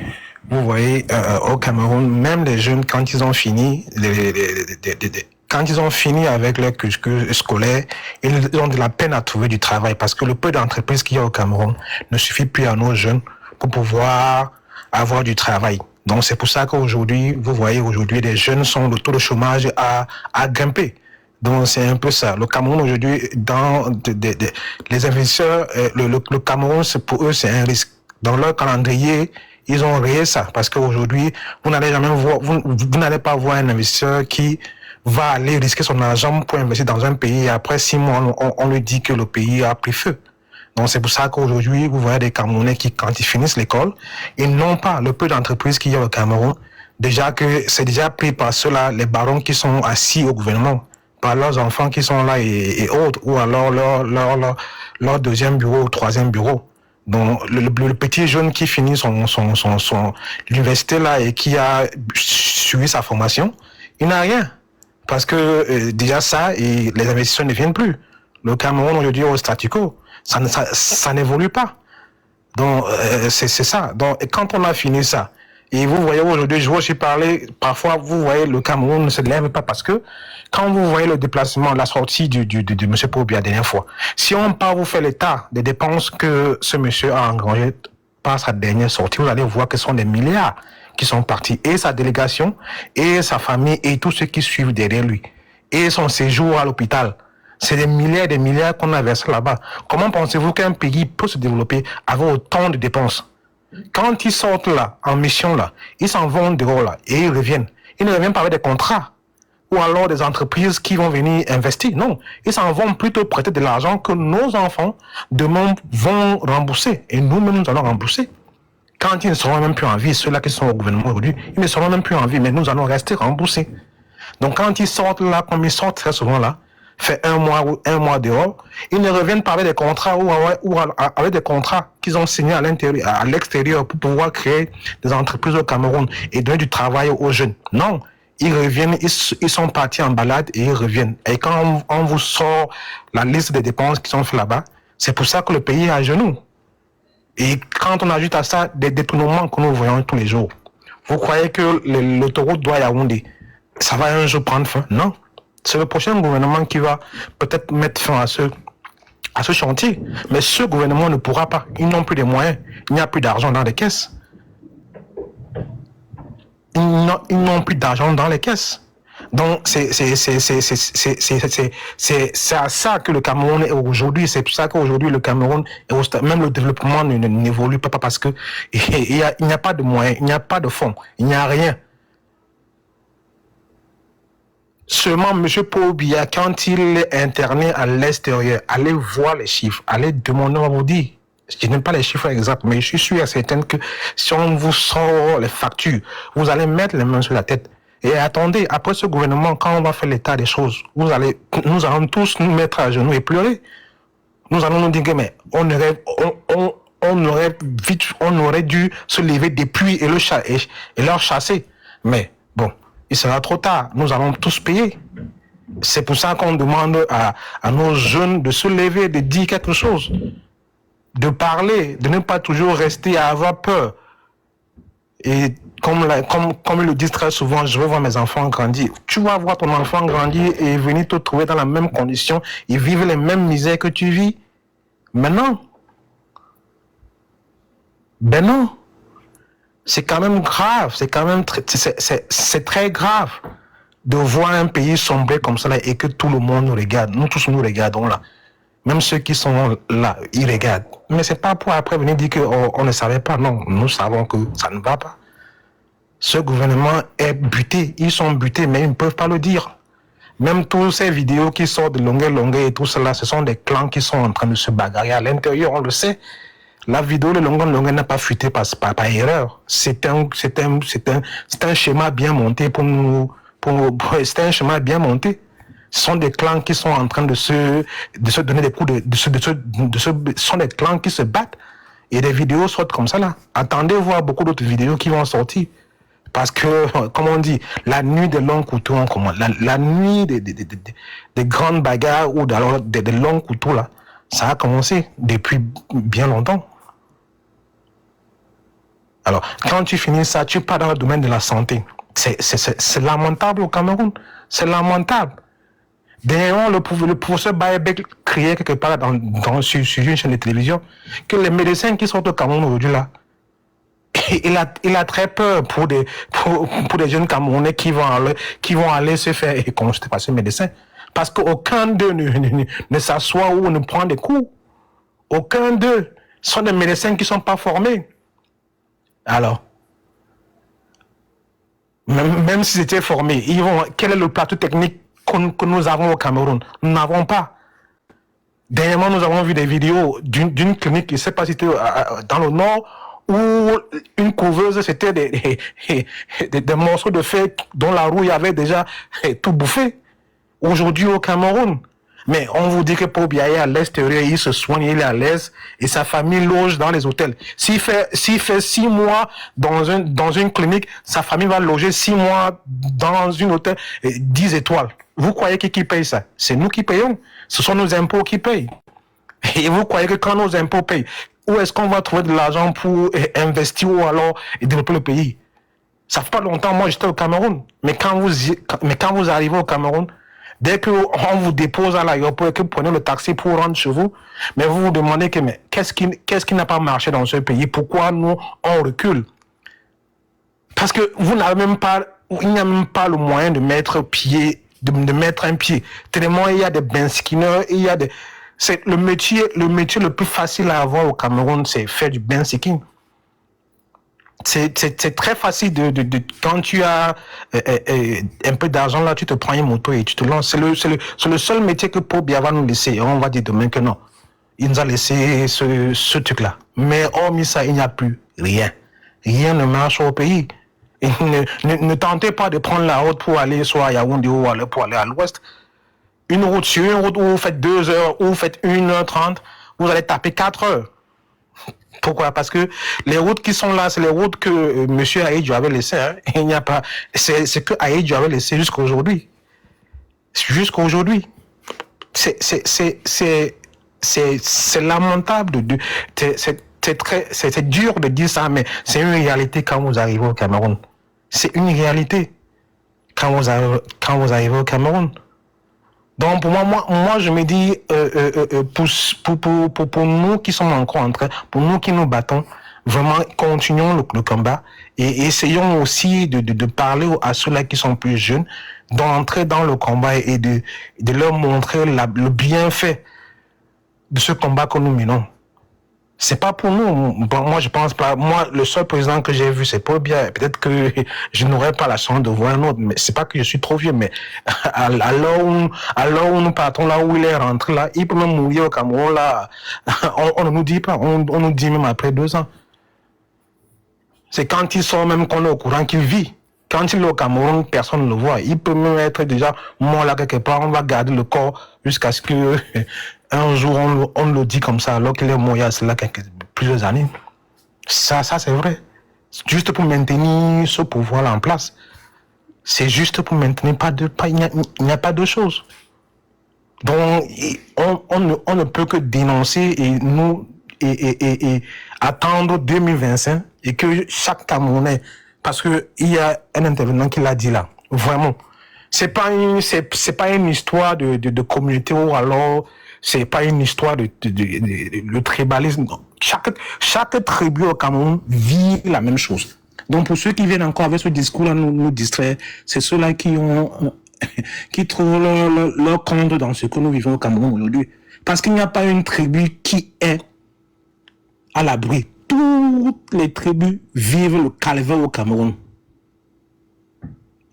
vous voyez, au Cameroun, même les jeunes, quand ils ont fini, quand ils ont fini avec leur cursus scolaire, ils ont de la peine à trouver du travail parce que le peu d'entreprises qu'il y a au Cameroun ne suffit plus à nos jeunes pour pouvoir avoir du travail. Donc c'est pour ça qu'aujourd'hui, vous voyez, aujourd'hui, les jeunes le taux de chômage a grimpé. Donc c'est un peu ça. Le Cameroun aujourd'hui, dans les investisseurs, le Cameroun, pour eux, c'est un risque. Dans leur calendrier, ils ont rayé ça parce qu'aujourd'hui, vous n'allez pas voir un investisseur qui va aller risquer son argent pour investir dans un pays et après 6 mois, on lui dit que le pays a pris feu. Donc c'est pour ça qu'aujourd'hui, vous voyez des Camerounais qui, quand ils finissent l'école, ils n'ont pas le peu d'entreprises qu'il y a au Cameroun. Déjà que c'est déjà pris par ceux-là, les barons qui sont assis au gouvernement, par leurs enfants qui sont là et autres, ou alors leur deuxième bureau ou troisième bureau. Donc le petit jeune qui finit l'université là et qui a suivi sa formation, il n'a rien. Parce que déjà ça, et les investisseurs ne viennent plus. Le Cameroun aujourd'hui au statu quo. Ça n'évolue pas. Donc, c'est ça. Donc, et quand on a fini ça, et vous voyez aujourd'hui, je vais aussi parler, parfois, vous voyez, le Cameroun ne se lève pas parce que, quand vous voyez le déplacement, la sortie de M. Pobi la dernière fois, si on part vous faire l'état des dépenses que ce monsieur a engrangé par sa dernière sortie, vous allez voir que ce sont des milliards qui sont partis, et sa délégation, et sa famille, et tous ceux qui suivent derrière lui, et son séjour à l'hôpital. C'est des milliards qu'on a versés là-bas. Comment pensez-vous qu'un pays peut se développer avec autant de dépenses? Quand ils sortent là, en mission là, ils s'en vont dehors là, et ils reviennent. Ils ne reviennent pas avec des contrats, ou alors des entreprises qui vont venir investir. Non, ils s'en vont plutôt prêter de l'argent que nos enfants demain vont rembourser. Et nous-mêmes, nous allons rembourser. Quand ils ne seront même plus en vie, ceux-là qui sont au gouvernement aujourd'hui, ils ne seront même plus en vie, mais nous allons rester remboursés. Donc quand ils sortent là, comme ils sortent très souvent là, fait un mois dehors, ils ne reviennent pas avec des contrats ou avec des contrats qu'ils ont signés à l'extérieur pour pouvoir créer des entreprises au Cameroun et donner du travail aux jeunes. Non, ils reviennent, ils sont partis en balade et ils reviennent. Et quand on vous sort la liste des dépenses qui sont faites là-bas, c'est pour ça que le pays est à genoux. Et quand on ajoute à ça des détournements que nous voyons tous les jours, vous croyez que l'autoroute doit Yaoundé, ça va un jour prendre fin? Non. C'est le prochain gouvernement qui va peut-être mettre fin à ce chantier. Mais ce gouvernement ne pourra pas. Ils n'ont plus de moyens. Il n'y a plus d'argent dans les caisses. Ils n'ont plus d'argent dans les caisses. Donc, c'est à ça que le Cameroun est aujourd'hui. C'est pour ça qu'aujourd'hui, le Cameroun, même le développement n'évolue pas parce que il n'y a pas de moyens, il n'y a pas de fonds, il n'y a rien. Seulement, M. Paul Biya, quand il est interné à l'extérieur, allez voir les chiffres, allez demander, on va vous dire. Je n'aime pas les chiffres exacts, mais je suis sûr et certain que si on vous sort les factures, vous allez mettre les mains sur la tête. Et attendez, après ce gouvernement, quand on va faire l'état des choses, nous allons tous nous mettre à genoux et pleurer. Nous allons nous dire que, mais on aurait dû se lever depuis et leur chasser. Mais bon, il sera trop tard. Nous allons tous payer. C'est pour ça qu'on demande à nos jeunes de se lever, de dire quelque chose, de parler, de ne pas toujours rester à avoir peur. Et comme ils le disent très souvent, je veux voir mes enfants grandir. Tu vas voir ton enfant grandir et venir te trouver dans la même condition et vivre les mêmes misères que tu vis. Mais non. Ben non. C'est quand même grave. C'est quand même c'est très grave de voir un pays sombrer comme ça là, et que tout le monde nous regarde. Nous tous nous regardons là. Même ceux qui sont là, ils regardent. Mais c'est pas pour après venir dire qu'on ne savait pas. Non, nous savons que ça ne va pas. Ce gouvernement est buté. Ils sont butés, mais ils ne peuvent pas le dire. Même toutes ces vidéos qui sortent de longueur et tout cela, ce sont des clans qui sont en train de se bagarrer à l'intérieur, on le sait. La vidéo de longueur n'a pas fuité par erreur. C'est un schéma bien monté pour nous. C'est un schéma bien monté. Ce sont des clans qui sont en train de se donner des coups ce sont des clans qui se battent. Et des vidéos sortent comme ça là. Attendez voir beaucoup d'autres vidéos qui vont sortir. Parce que, comme on dit, la nuit des longs couteaux, la nuit des grandes bagarres ou alors des longs couteaux là, ça a commencé depuis bien longtemps. Alors, quand tu finis ça, tu pars dans le domaine de la santé. C'est lamentable au Cameroun. C'est lamentable. D'ailleurs, le professeur Baebek criait quelque part sur une chaîne de télévision que les médecins qui sont au Cameroun aujourd'hui là, il a très peur pour des jeunes Camerounais qui vont aller se faire consulter par ce médecin. Parce qu'aucun d'eux ne s'assoit ou ne prend des cours. Aucun d'eux sont des médecins qui ne sont pas formés. Alors, même s'ils étaient formés, quel est le plateau technique que nous avons au Cameroun? Nous n'avons pas. Dernièrement, nous avons vu des vidéos d'une clinique, je ne sais pas si c'était dans le nord, où une couveuse, c'était des morceaux de fer dont la rouille avait déjà tout bouffé. Aujourd'hui au Cameroun. Mais on vous dit que Paul Biya est à l'extérieur, il se soigne, il est à l'aise, et sa famille loge dans les hôtels. S'il fait 6 mois dans une clinique, sa famille va loger 6 mois dans une hôtel 10 étoiles. Vous croyez qui paye ça? C'est nous qui payons. Ce sont nos impôts qui payent. Et vous croyez que quand nos impôts payent, où est-ce qu'on va trouver de l'argent pour investir ou alors développer le pays? Ça fait pas longtemps, moi j'étais au Cameroun. Mais quand vous arrivez au Cameroun, dès qu'on vous dépose à l'aéroport et que vous prenez le taxi pour rentrer chez vous, mais vous vous demandez qu'est-ce qui n'a pas marché dans ce pays? Pourquoi nous, on recule? Parce que il n'y a même pas le moyen de mettre un pied. Tellement il y a des bensikineurs, c'est le métier le plus facile à avoir au Cameroun, c'est faire du bensiking. C'est très facile quand tu as un peu d'argent là, tu te prends une moto et tu te lances. C'est le seul métier que Paul Biya va nous laisser. Et on va dire demain que non. Il nous a laissé ce truc-là. Mais hormis ça, il n'y a plus rien. Rien ne marche au pays. Et ne tentez pas de prendre la route pour aller soit à Yaoundé ou pour aller à l'ouest. Une route où vous faites 2 heures, ou vous faites 1h30, vous allez taper 4 heures. Pourquoi? Parce que les routes qui sont là, c'est les routes que Monsieur Aïdjo avait laissées. Hein. Il n'y a pas, c'est que Aïdjo avait laissé jusqu'à aujourd'hui. Jusqu'à aujourd'hui. C'est lamentable c'est dur de dire ça, mais c'est une réalité quand vous arrivez au Cameroun. C'est une réalité quand vous arrivez au Cameroun. Donc pour moi je me dis pour nous qui sommes encore en train, pour nous qui nous battons, vraiment continuons le combat et essayons aussi de parler à ceux-là qui sont plus jeunes, d'entrer dans le combat et de leur montrer le bienfait de ce combat que nous menons. C'est pas pour nous. Bon, moi, je pense pas. Moi, le seul président que j'ai vu, c'est Paul Biya. Peut-être que je n'aurai pas la chance de voir un autre, mais c'est pas que je suis trop vieux, mais à l'heure où nous partons là où il est rentré là, il peut même mourir au Cameroun là. On ne nous dit pas. On nous dit même après 2 ans. C'est quand il sort même qu'on est au courant qu'il vit. Quand il est au Cameroun, personne ne le voit. Il peut même être déjà mort là quelque part. On va garder le corps jusqu'à ce que un jour on le dit comme ça, alors qu'il est mort il y a cela plusieurs années. Ça c'est vrai. Juste pour maintenir ce pouvoir-là en place. C'est juste pour maintenir il n'y a pas de choses. Donc on ne peut que dénoncer et attendre 2025 et que chaque Camerounais, parce que il y a un intervenant qui l'a dit là, vraiment, c'est pas une histoire de communauté ou alors c'est pas une histoire de le tribalisme. Chaque tribu au Cameroun vit la même chose. Donc pour ceux qui viennent encore avec ce discours-là nous distraire, c'est ceux-là qui trouvent leur compte dans ce que nous vivons au Cameroun aujourd'hui. Parce qu'il n'y a pas une tribu qui est à l'abri. Toutes les tribus vivent le calvaire au Cameroun.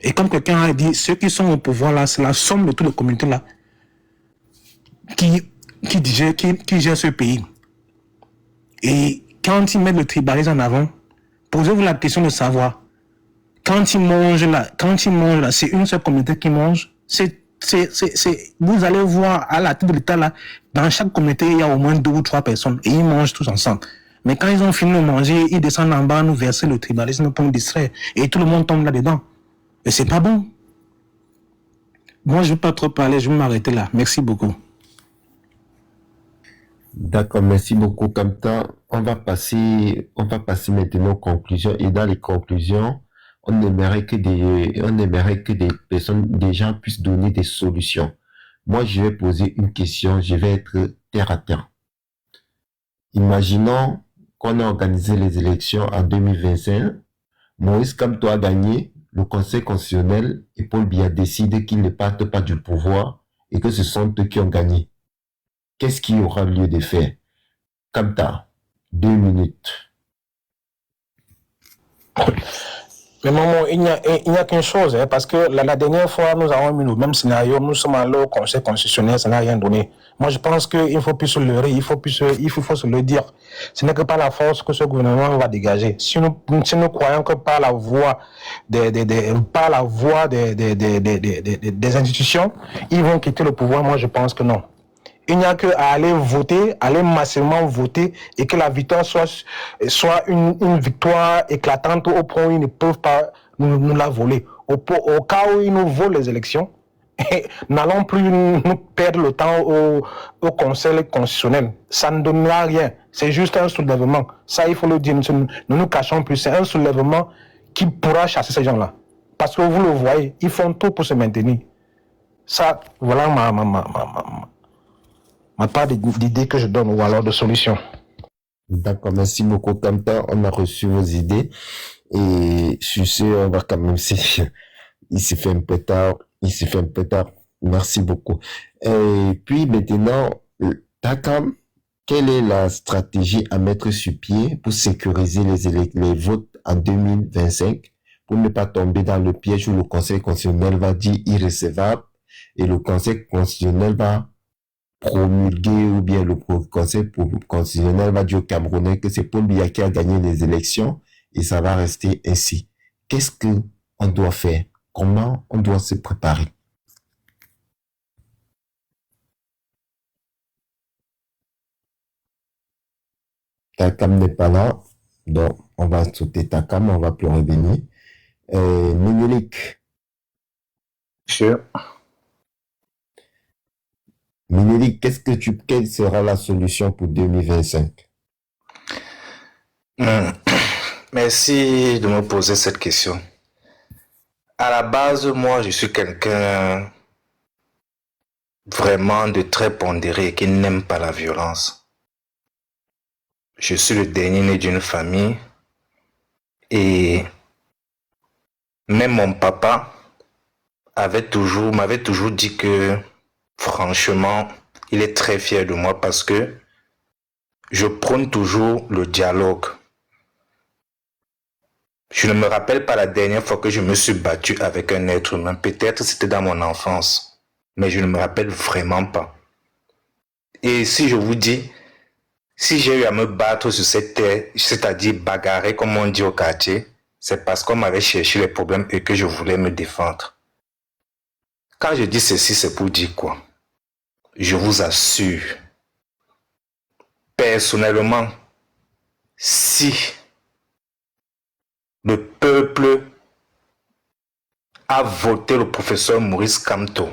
Et comme quelqu'un a dit, ceux qui sont au pouvoir là, c'est la somme de toutes les communautés là qui gèrent ce pays. Et quand ils mettent le tribalisme en avant, posez-vous la question de savoir, quand ils mangent là, c'est une seule communauté qui mange, vous allez voir à la tête de l'État là, dans chaque communauté, il y a au moins 2 ou 3 personnes et ils mangent tous ensemble. Mais quand ils ont fini de manger, ils descendent en bas, nous verser le tribalisme pour nous distraire. Et tout le monde tombe là-dedans. Et c'est pas bon. Moi, je ne vais pas trop parler, je vais m'arrêter là. Merci beaucoup. D'accord, merci beaucoup, Kamta. On va passer maintenant aux conclusions. Et dans les conclusions, on aimerait que des personnes, des gens puissent donner des solutions. Moi, je vais poser une question, je vais être terre à terre. Imaginons qu'on a organisé les élections en 2025, Moïse Kamto a gagné, le Conseil constitutionnel et Paul Biya décide qu'ils ne partent pas du pouvoir et que ce sont eux qui ont gagné. Qu'est-ce qui aura lieu de faire? Kamta, 2 minutes. Mais maman, il n'y a qu'une chose, hein, parce que la dernière fois, nous avons mis le même scénario, nous sommes allés au Conseil constitutionnel, ça n'a rien donné. Moi, je pense qu'il ne faut plus se leurrer, il faut se le dire. Ce n'est que par la force que ce gouvernement va dégager. Si nous croyons que par la voie des institutions, ils vont quitter le pouvoir, moi, je pense que non. Il n'y a qu'à aller voter, aller massivement voter et que la victoire soit une victoire éclatante au point où ils ne peuvent pas nous la voler. Au cas où ils nous volent les élections, n'allons plus nous perdre le temps au Conseil constitutionnel. Ça ne donnera rien. C'est juste un soulèvement. Ça, il faut le dire. Ne nous cachons plus. C'est un soulèvement qui pourra chasser ces gens-là. Parce que vous le voyez, ils font tout pour se maintenir. Ça, voilà ma part d'idées que je donne ou alors de solutions. D'accord, merci beaucoup, Kamta. On a reçu vos idées. Et sur ce, on va quand même il s'est fait un peu tard. Merci beaucoup. Et puis maintenant, Takam, quelle est la stratégie à mettre sur pied pour sécuriser les votes en 2025 pour ne pas tomber dans le piège où le Conseil constitutionnel va dire irrecevable et le Conseil constitutionnel va promulguer ou bien le Conseil constitutionnel va dire aux Camerounais que c'est Paul Biya qui a gagné les élections et ça va rester ainsi. Qu'est-ce qu'on doit faire? Comment on doit se préparer? Takam n'est pas là, donc on va sauter Takam, on va plus revenir. Ménélique. Monsieur. Ménélique, quelle sera la solution pour 2025? Merci de me poser cette question. À la base, moi, je suis quelqu'un vraiment de très pondéré qui n'aime pas la violence. Je suis le dernier né d'une famille et même mon papa m'avait toujours dit que franchement, il est très fier de moi parce que je prône toujours le dialogue. Je ne me rappelle pas la dernière fois que je me suis battu avec un être humain. Peut-être c'était dans mon enfance, mais je ne me rappelle vraiment pas. Et si je vous dis, si j'ai eu à me battre sur cette terre, c'est-à-dire bagarrer comme on dit au quartier, c'est parce qu'on m'avait cherché les problèmes et que je voulais me défendre. Quand je dis ceci, c'est pour dire quoi? Je vous assure, personnellement, si le peuple a voté le professeur Maurice Kamto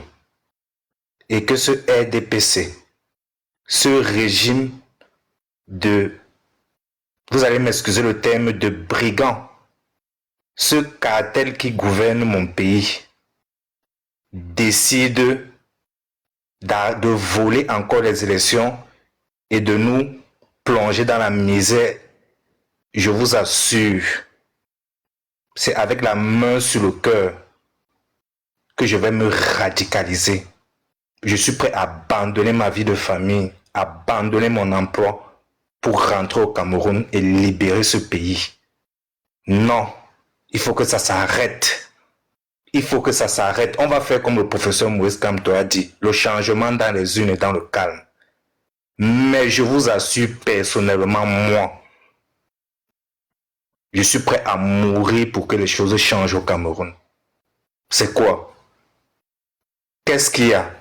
et que ce RDPC, ce régime de, vous allez m'excuser le terme, de brigands, ce cartel qui gouverne mon pays, décide de voler encore les élections et de nous plonger dans la misère, je vous assure, c'est avec la main sur le cœur que je vais me radicaliser. Je suis prêt à abandonner ma vie de famille, abandonner mon emploi pour rentrer au Cameroun et libérer ce pays. Non, il faut que ça s'arrête. Il faut que ça s'arrête. On va faire comme le professeur Maurice Kamto a dit, le changement dans les urnes et dans le calme. Mais je vous assure personnellement, moi, je suis prêt à mourir pour que les choses changent au Cameroun. C'est quoi? Qu'est-ce qu'il y a?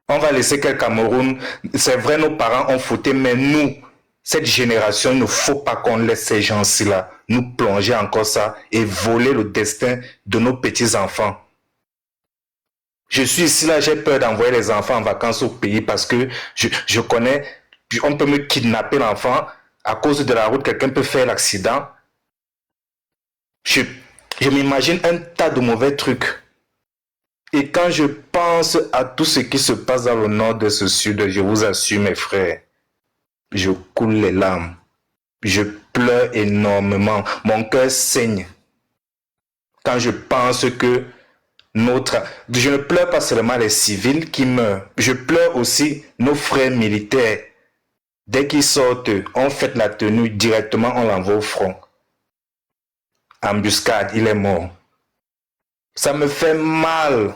On va laisser que le Cameroun, c'est vrai, nos parents ont fauté, mais nous, cette génération, il ne faut pas qu'on laisse ces gens-ci-là nous plonger encore ça et voler le destin de nos petits-enfants. Je suis ici là, j'ai peur d'envoyer les enfants en vacances au pays parce que je connais, on peut me kidnapper l'enfant, à cause de la route, quelqu'un peut faire l'accident. Je m'imagine un tas de mauvais trucs. Et quand je pense à tout ce qui se passe dans le nord de ce sud, je vous assure mes frères, je coule les larmes. Je pleure énormément. Mon cœur saigne. Quand je pense que je ne pleure pas seulement les civils qui meurent. Je pleure aussi nos frères militaires. Dès qu'ils sortent, on fait la tenue, directement on l'envoie au front. Embuscade, il est mort. Ça me fait mal.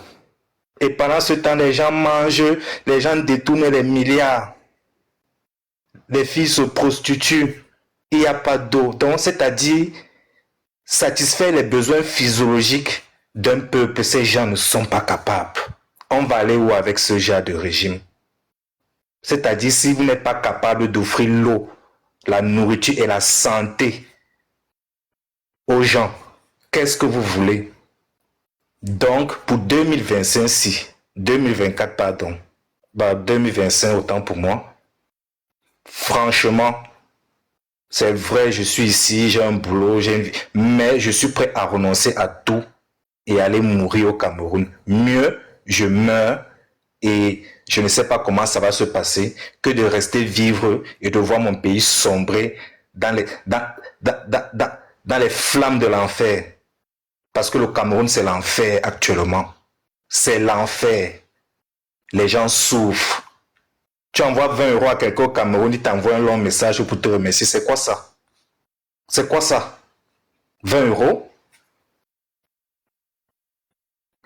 Et pendant ce temps, les gens mangent, les gens détournent les milliards. Les filles se prostituent. Il n'y a pas d'eau. Donc, c'est-à-dire, satisfaire les besoins physiologiques d'un peuple, ces gens ne sont pas capables. On va aller où avec ce genre de régime? C'est-à-dire, si vous n'êtes pas capable d'offrir l'eau, la nourriture et la santé aux gens, qu'est-ce que vous voulez? Donc, pour 2025, 2024, pardon, 2025, autant pour moi, franchement, c'est vrai, je suis ici, j'ai un boulot, j'ai une vie, mais je suis prêt à renoncer à tout et aller mourir au Cameroun. Mieux, je meurs et je ne sais pas comment ça va se passer que de rester vivre et de voir mon pays sombrer dans les flammes de l'enfer. Parce que le Cameroun, c'est l'enfer actuellement. C'est l'enfer. Les gens souffrent. Tu envoies 20 € à quelqu'un au Cameroun, il t'envoie un long message pour te remercier. C'est quoi ça? C'est quoi ça? 20 €?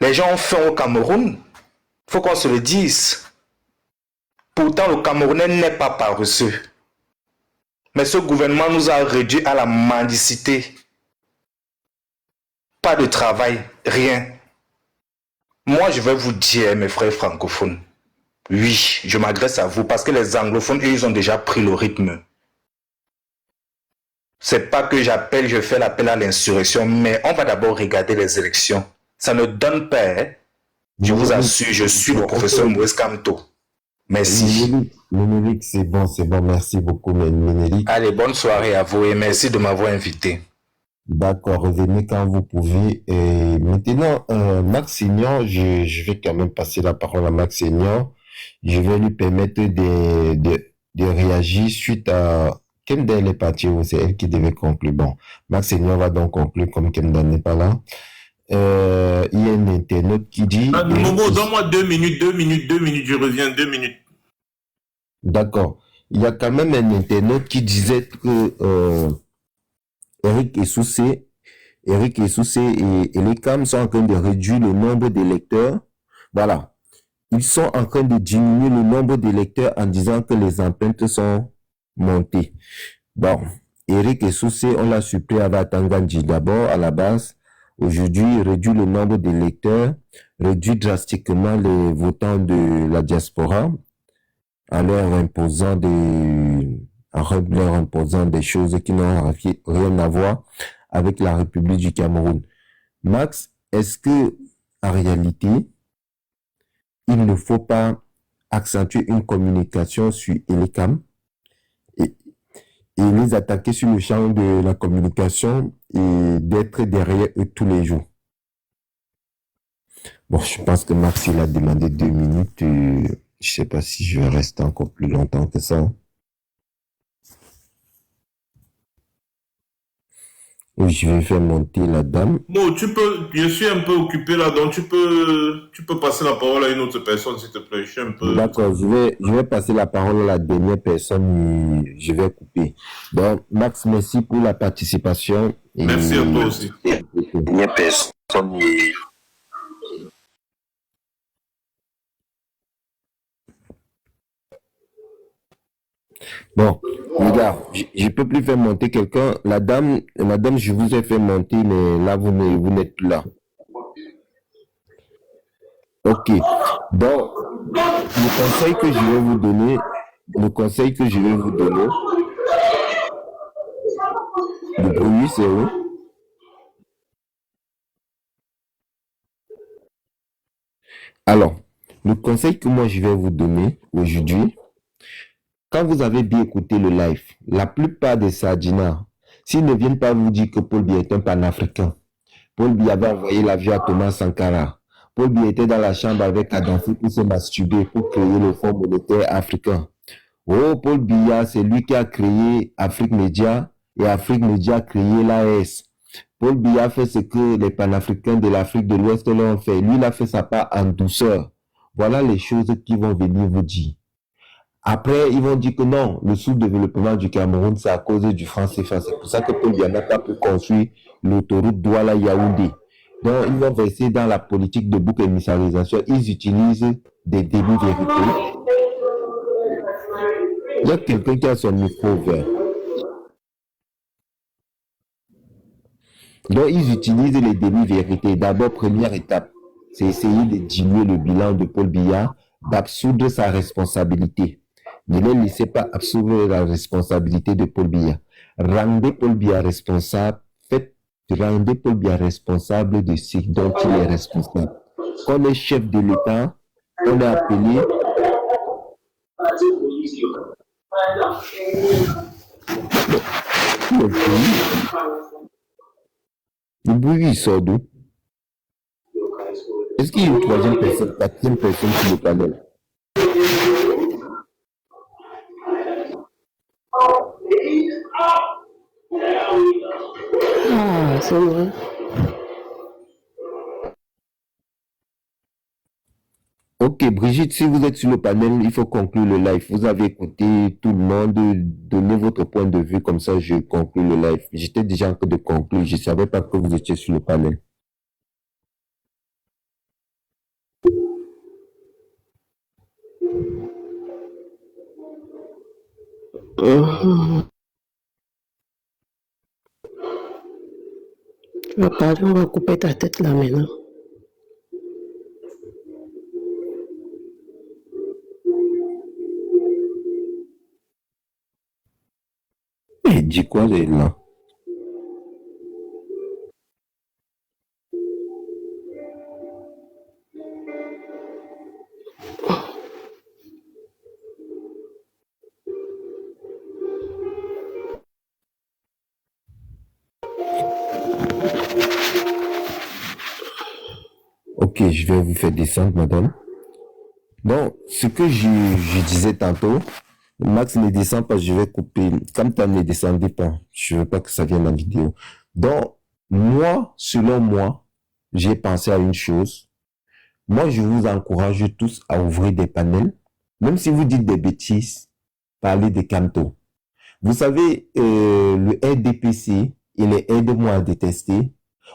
Les gens ont faim au Cameroun. Il faut qu'on se le dise. Pourtant, le Camerounais n'est pas paresseux. Mais ce gouvernement nous a réduits à la mendicité. Pas de travail, rien. Moi, je vais vous dire, mes frères francophones, Oui, je m'adresse à vous parce que les anglophones, ils ont déjà pris le rythme. C'est pas que j'appelle, je fais l'appel à l'insurrection, mais on va d'abord regarder les élections. Ça ne donne pas, hein? Je vous assure, je suis le professeur Maurice Kamto. Merci. Ménélique, c'est bon, merci beaucoup, Ménélique. Allez, bonne soirée à vous et merci de m'avoir invité. D'accord, revenez quand vous pouvez. Et maintenant, Max Senior, je vais quand même passer la parole à Max Senior. Je vais lui permettre de réagir suite à Kemda est partie où c'est elle qui devait conclure. Bon, Max Senior va donc conclure comme Kemda n'est pas là. Il y a un internaute qui dit... Momo, donne-moi 2 minutes, je reviens, 2 minutes. D'accord. Il y a quand même un internaute qui disait que Eric Essoussé et les CAM sont en train de réduire le nombre d'électeurs. Voilà. Ils sont en train de diminuer le nombre d'électeurs en disant que les empreintes sont montées. Bon. Eric Essoussé, on l'a supprimé à Vatangandji d'abord, à la base. Aujourd'hui, il réduit le nombre d'électeurs, réduit drastiquement les votants de la diaspora en leur imposant des choses qui n'ont rien à voir avec la République du Cameroun. Max, est-ce que, en réalité, il ne faut pas accentuer une communication sur Elecam et les attaquer sur le champ de la communication et d'être derrière eux tous les jours? Bon, je pense que Max, il a demandé 2 minutes. Je sais pas si je vais rester encore plus longtemps que ça. Oui, je vais faire monter la dame. Bon, je suis un peu occupé là, donc tu peux passer la parole à une autre personne, s'il te plaît. Je suis un peu... D'accord, je vais passer la parole à la dernière personne et je vais couper. Donc, Max, merci pour la participation. Merci à toi aussi. Dernière personne. Bon, les gars, je peux plus faire monter quelqu'un. La dame, je vous ai fait monter, mais là, vous n'êtes plus là. Ok. Donc, le conseil que je vais vous donner, le bruit, c'est où? Alors, le conseil que moi je vais vous donner aujourd'hui, quand vous avez bien écouté le live, la plupart des Sardinats, s'ils ne viennent pas vous dire que Paul Biya est un panafricain, Paul Biya avait envoyé l'avion à Thomas Sankara, Paul Biya était dans la chambre avec Kadhafi pour se masturber, pour créer le Fonds monétaire africain. Oh, Paul Biya, c'est lui qui a créé Afrique Média et Afrique Média a créé l'AS. Paul Biya fait ce que les panafricains de l'Afrique de l'Ouest l'ont fait. Lui, il a fait sa part en douceur. Voilà les choses qu'ils vont venir vous dire. Après, ils vont dire que non, le sous-développement du Cameroun, c'est à cause du franc CFA. C'est pour ça que Paul Biya n'a pas pu construire l'autoroute Douala-Yaoundé. Donc, ils vont verser dans la politique de bouc émissarisation. Ils utilisent des demi-vérités. Il y a quelqu'un qui a son micro ouvert. Donc, ils utilisent les demi-vérités. D'abord, première étape, c'est essayer de diluer le bilan de Paul Biya, d'absoudre sa responsabilité. Ne les laissez pas absoudre la responsabilité de Paul Biya. Rendez Paul Biya responsable. Rendez Paul Biya responsable de ce dont il est responsable. Quand on est chef de l'État, on est appelé... Le bruit, il sort d'où? Est-ce qu'il y a une troisième personne, quatrième personne sur le panel? Ah, c'est vrai. Ok, Brigitte, si vous êtes sur le panel, il faut conclure le live. Vous avez écouté tout le monde, donnez votre point de vue, comme ça je conclue le live. J'étais déjà en train de conclure, je ne savais pas que vous étiez sur le panel. On va couper ta tête là maintenant. Il dit quoi là? Ok, je vais vous faire descendre, madame. Donc, ce que je disais tantôt, Max ne descend pas, je vais couper. Comme tu ne descendais pas, je veux pas que ça vienne en vidéo. Donc, moi, selon moi, j'ai pensé à une chose. Moi, je vous encourage tous à ouvrir des panels. Même si vous dites des bêtises, parlez des Camto. Vous savez, le RDPC et les Aide-moi à détester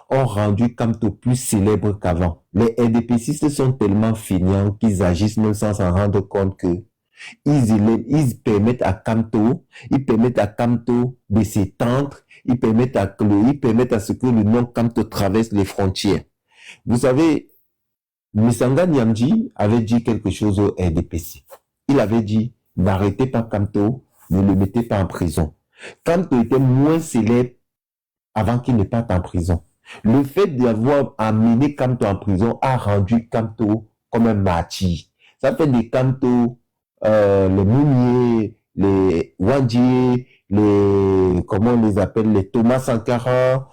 ont rendu Camto plus célèbre qu'avant. Les RDPCistes sont tellement feignants qu'ils agissent même sans s'en rendre compte que ils permettent à Camto de s'étendre, ils permettent à ce que le nom Camto traverse les frontières. Vous savez, Misanga Nyamdi avait dit quelque chose au RDPC. Il avait dit, n'arrêtez pas Camto, ne le mettez pas en prison. Camto était moins célèbre avant qu'il ne parte en prison. Le fait d'avoir amené Camto en prison a rendu Camto comme un martyr. Ça fait des Camto, les Mounier, les Wandjié, comment on les appelle, les Thomas Sankara,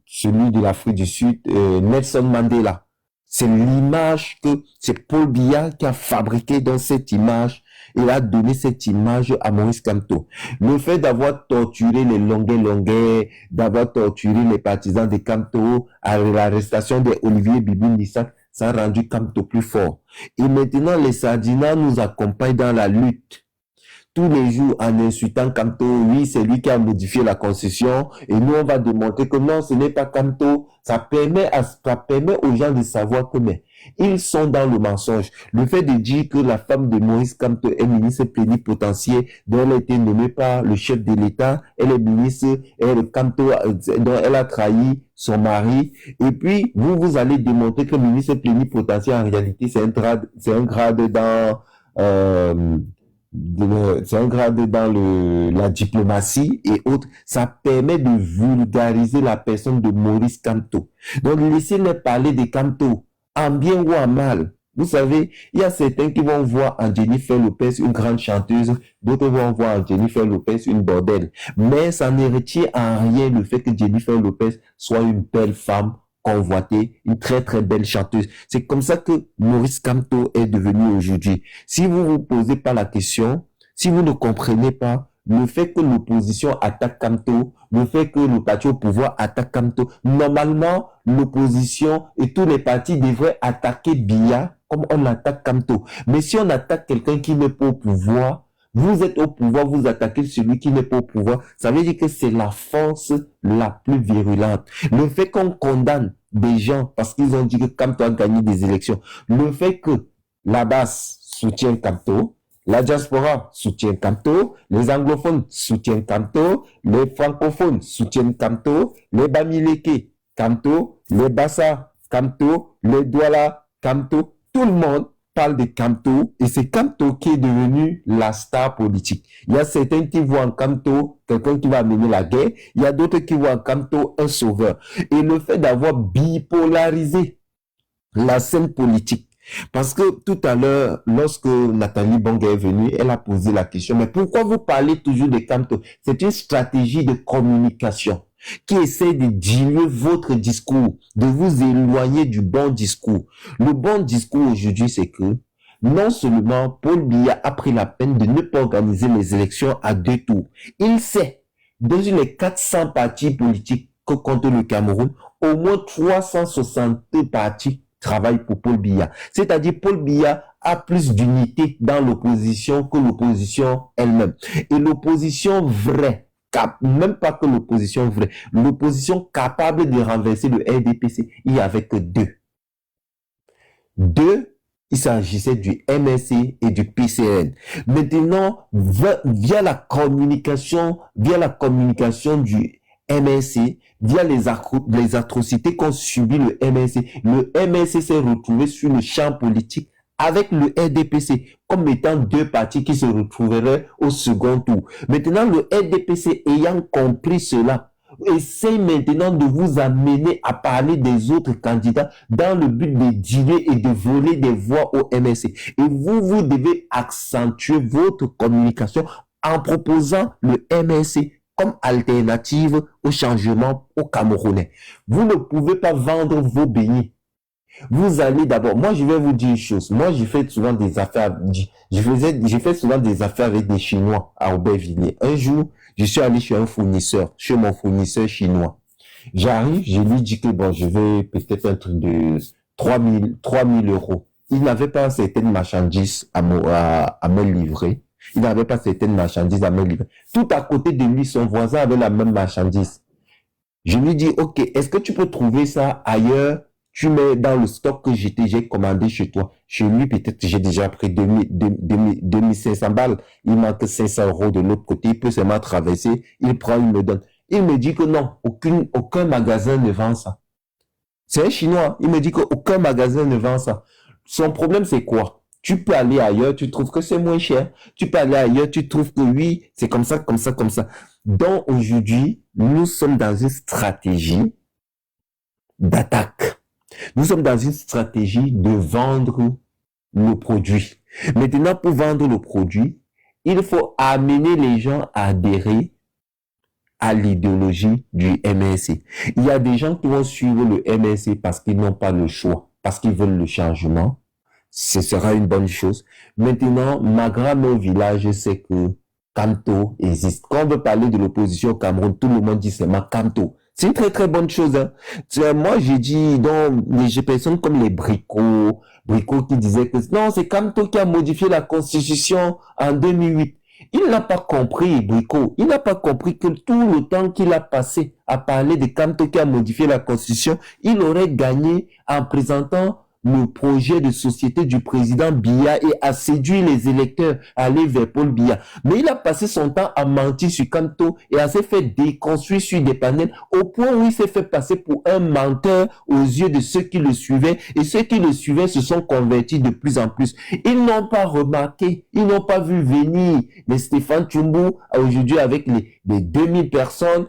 celui de l'Afrique du Sud, Nelson Mandela. C'est l'image que c'est Paul Biya qui a fabriqué dans cette image. Il a donné cette image à Maurice Kamto. Le fait d'avoir torturé les Longuet, d'avoir torturé les partisans de Kamto, à l'arrestation de Olivier Bibou Nissak, ça a rendu Kamto plus fort. Et maintenant, les Sardinats nous accompagnent dans la lutte. Tous les jours, en insultant Kamto, oui, c'est lui qui a modifié la Constitution, et nous, on va démontrer que non, ce n'est pas Kamto. Ça permet aux gens de savoir que, mais, ils sont dans le mensonge. Le fait de dire que la femme de Maurice Kamto est ministre plénipotentiaire, dont elle a été nommée par le chef de l'État, elle est ministre, Kamto, dont elle a trahi son mari, et puis, vous allez démontrer que le ministre plénipotentiaire, en réalité, c'est un grade dans, c'est un grade dans la diplomatie et autres. Ça permet de vulgariser la personne de Maurice Kamto. Donc, laissez-les parler de Kamto, en bien ou en mal. Vous savez, il y a certains qui vont voir en Jennifer Lopez une grande chanteuse, d'autres vont voir en Jennifer Lopez une bordelle. Mais ça ne retient en rien le fait que Jennifer Lopez soit une belle femme convoitée, une très très belle chanteuse. C'est comme ça que Maurice Kamto est devenu aujourd'hui. Si vous vous posez pas la question, si vous ne comprenez pas, le fait que l'opposition attaque Kamto, le fait que le parti au pouvoir attaque Kamto, normalement, l'opposition et tous les partis devraient attaquer Biya comme on attaque Kamto. Mais si on attaque quelqu'un qui n'est pas au pouvoir, vous êtes au pouvoir, vous attaquez celui qui n'est pas au pouvoir, ça veut dire que c'est la force la plus virulente. Le fait qu'on condamne des gens parce qu'ils ont dit que Kamto a gagné des élections, le fait que la base soutient Kamto, la diaspora soutient Kamto, les anglophones soutiennent Kamto, les francophones soutiennent Kamto, les Bamileke, Kamto, les Bassa, Kamto, les Douala, Kamto, tout le monde parle de Kamto et c'est Kamto qui est devenu la star politique. Il y a certains qui voient en Kamto quelqu'un qui va mener la guerre, il y a d'autres qui voient en Kamto un sauveur. Et le fait d'avoir bipolarisé la scène politique, parce que tout à l'heure, lorsque Nathalie Bonga est venue, elle a posé la question, mais pourquoi vous parlez toujours de Kamto? C'est une stratégie de communication qui essaie de diluer votre discours, de vous éloigner du bon discours. Le bon discours aujourd'hui, c'est que non seulement Paul Biya a pris la peine de ne pas organiser les élections à 2 tours. Il sait, dans les 400 partis politiques que compte le Cameroun, au moins 362 partis travaillent pour Paul Biya. C'est-à-dire Paul Biya a plus d'unité dans l'opposition que l'opposition elle-même. Et l'opposition vraie, même pas que l'opposition vraie, l'opposition capable de renverser le RDPC, il n'y avait que 2. Il s'agissait du MSC et du PCN. Maintenant, via la communication du MSC, via les atrocités qu'ont subi le MSC s'est retrouvé sur le champ politique avec le RDPC comme étant deux partis qui se retrouveraient au second tour. Maintenant, le RDPC ayant compris cela, essaye maintenant de vous amener à parler des autres candidats dans le but de dealer et de voler des voix au MSC. Et vous devez accentuer votre communication en proposant le MSC comme alternative au changement au Camerounais. Vous ne pouvez pas vendre vos beignets. Vous allez d'abord, moi je vais vous dire une chose, moi j'ai fait souvent des affaires, j'ai fait souvent des affaires avec des Chinois à Aubervilliers. Un jour, je suis allé chez mon fournisseur chinois. J'arrive, je lui dis que bon, je vais peut-être un truc de 3000 euros. Il n'avait pas certaines marchandises à me livrer. Il n'avait pas certaines marchandises à me livrer. Tout à côté de lui, son voisin avait la même marchandise. Je lui dis, ok, est-ce que tu peux trouver ça ailleurs? Tu mets dans le stock que j'ai commandé chez toi. Chez lui, peut-être j'ai déjà pris 2500 balles. Il manque 500 euros de l'autre côté. Il peut seulement traverser. Il prend, il me donne. Il me dit que non, aucun magasin ne vend ça. C'est un Chinois. Il me dit qu'aucun magasin ne vend ça. Son problème, c'est quoi? Tu peux aller ailleurs, tu trouves que c'est moins cher. Tu peux aller ailleurs, tu trouves que oui, c'est comme ça, comme ça, comme ça. Donc aujourd'hui, nous sommes dans une stratégie d'attaque. Nous sommes dans une stratégie de vendre le produit. Maintenant, pour vendre le produit, il faut amener les gens à adhérer à l'idéologie du MSC. Il y a des gens qui vont suivre le MSC parce qu'ils n'ont pas le choix, parce qu'ils veulent le changement. Ce sera une bonne chose. Maintenant, malgré nos villages, c'est que Kamto existe. Quand on veut parler de l'opposition au Cameroun, tout le monde dit seulement Kamto. C'est une très très bonne chose. Hein. Moi, j'ai dit, donc, les personnes comme les Bricots qui disaient que non, c'est Kamto qui a modifié la Constitution en 2008. Il n'a pas compris, Bricot. Il n'a pas compris que tout le temps qu'il a passé à parler de Kamto qui a modifié la Constitution, il aurait gagné en présentant le projet de société du président Biya et a séduit les électeurs à aller vers Paul Biya. Mais il a passé son temps à mentir sur Kamto et à se faire déconstruire sur des panels au point où il s'est fait passer pour un menteur aux yeux de ceux qui le suivaient et ceux qui le suivaient se sont convertis de plus en plus. Ils n'ont pas remarqué, ils n'ont pas vu venir les Stéphane Tchumbu aujourd'hui avec les 2000 personnes,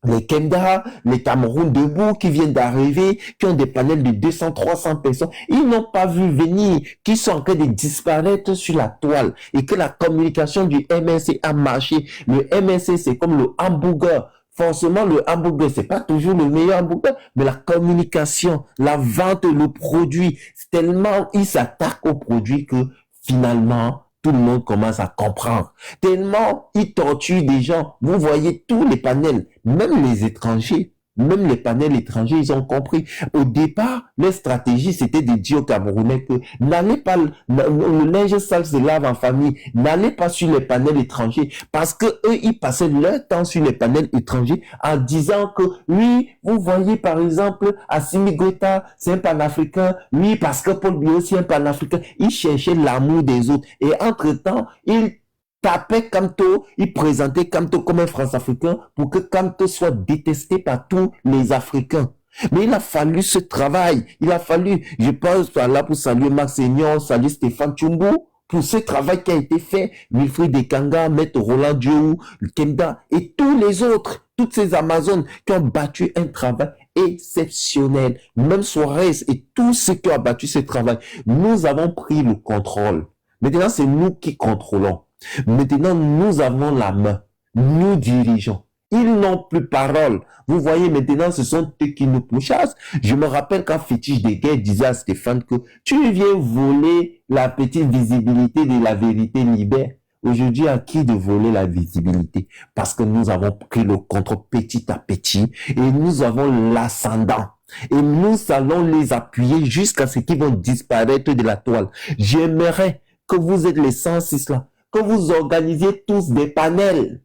les Kenda, les Cameroun debout qui viennent d'arriver, qui ont des panels de 200, 300 personnes. Ils n'ont pas vu venir, qui sont en train de disparaître sur la toile et que la communication du MSC a marché. Le MSC, c'est comme le hamburger. Forcément, le hamburger, c'est pas toujours le meilleur hamburger, mais la communication, la vente, le produit, c'est tellement, ils s'attaquent au produit que finalement, tout le monde commence à comprendre. Tellement ils torturent des gens. Vous voyez tous les panels, même les étrangers, même les panels étrangers, ils ont compris. Au départ, leur stratégie, c'était de dire aux Camerounais que n'allez pas, le linge sale se lave en famille, n'allez pas sur les panels étrangers, parce que eux, ils passaient leur temps sur les panels étrangers en disant que, oui, vous voyez par exemple, Assimi Goïta, c'est un panafricain, oui, parce que Paul Biya aussi est un panafricain. Ils cherchaient l'amour des autres. Et entre-temps, ils tapait Kamto, il présentait Kamto comme un France-Africain pour que Kamto soit détesté par tous les Africains. Mais il a fallu ce travail, il a fallu, je pense là pour saluer Max Aignan, saluer Stéphane Tchumbu, pour ce travail qui a été fait, Wilfried Dekanga, Maître Roland Diou, Kenda et tous les autres, toutes ces Amazones qui ont battu un travail exceptionnel. Même Suarez et tous ceux qui ont battu ce travail. Nous avons pris le contrôle. Maintenant, c'est nous qui contrôlons. Maintenant, nous avons la main. Nous dirigeons. Ils n'ont plus parole. Vous voyez, maintenant, ce sont eux qui nous pourchassent. Je me rappelle quand Fétiche des Guerres disait à Stéphane que tu viens voler la petite visibilité de la vérité libère. Aujourd'hui, à qui de voler la visibilité? Parce que nous avons pris le contrôle petit à petit et nous avons l'ascendant. Et nous allons les appuyer jusqu'à ce qu'ils vont disparaître de la toile. J'aimerais que vous êtes les 106 là, que vous organisiez tous des panels,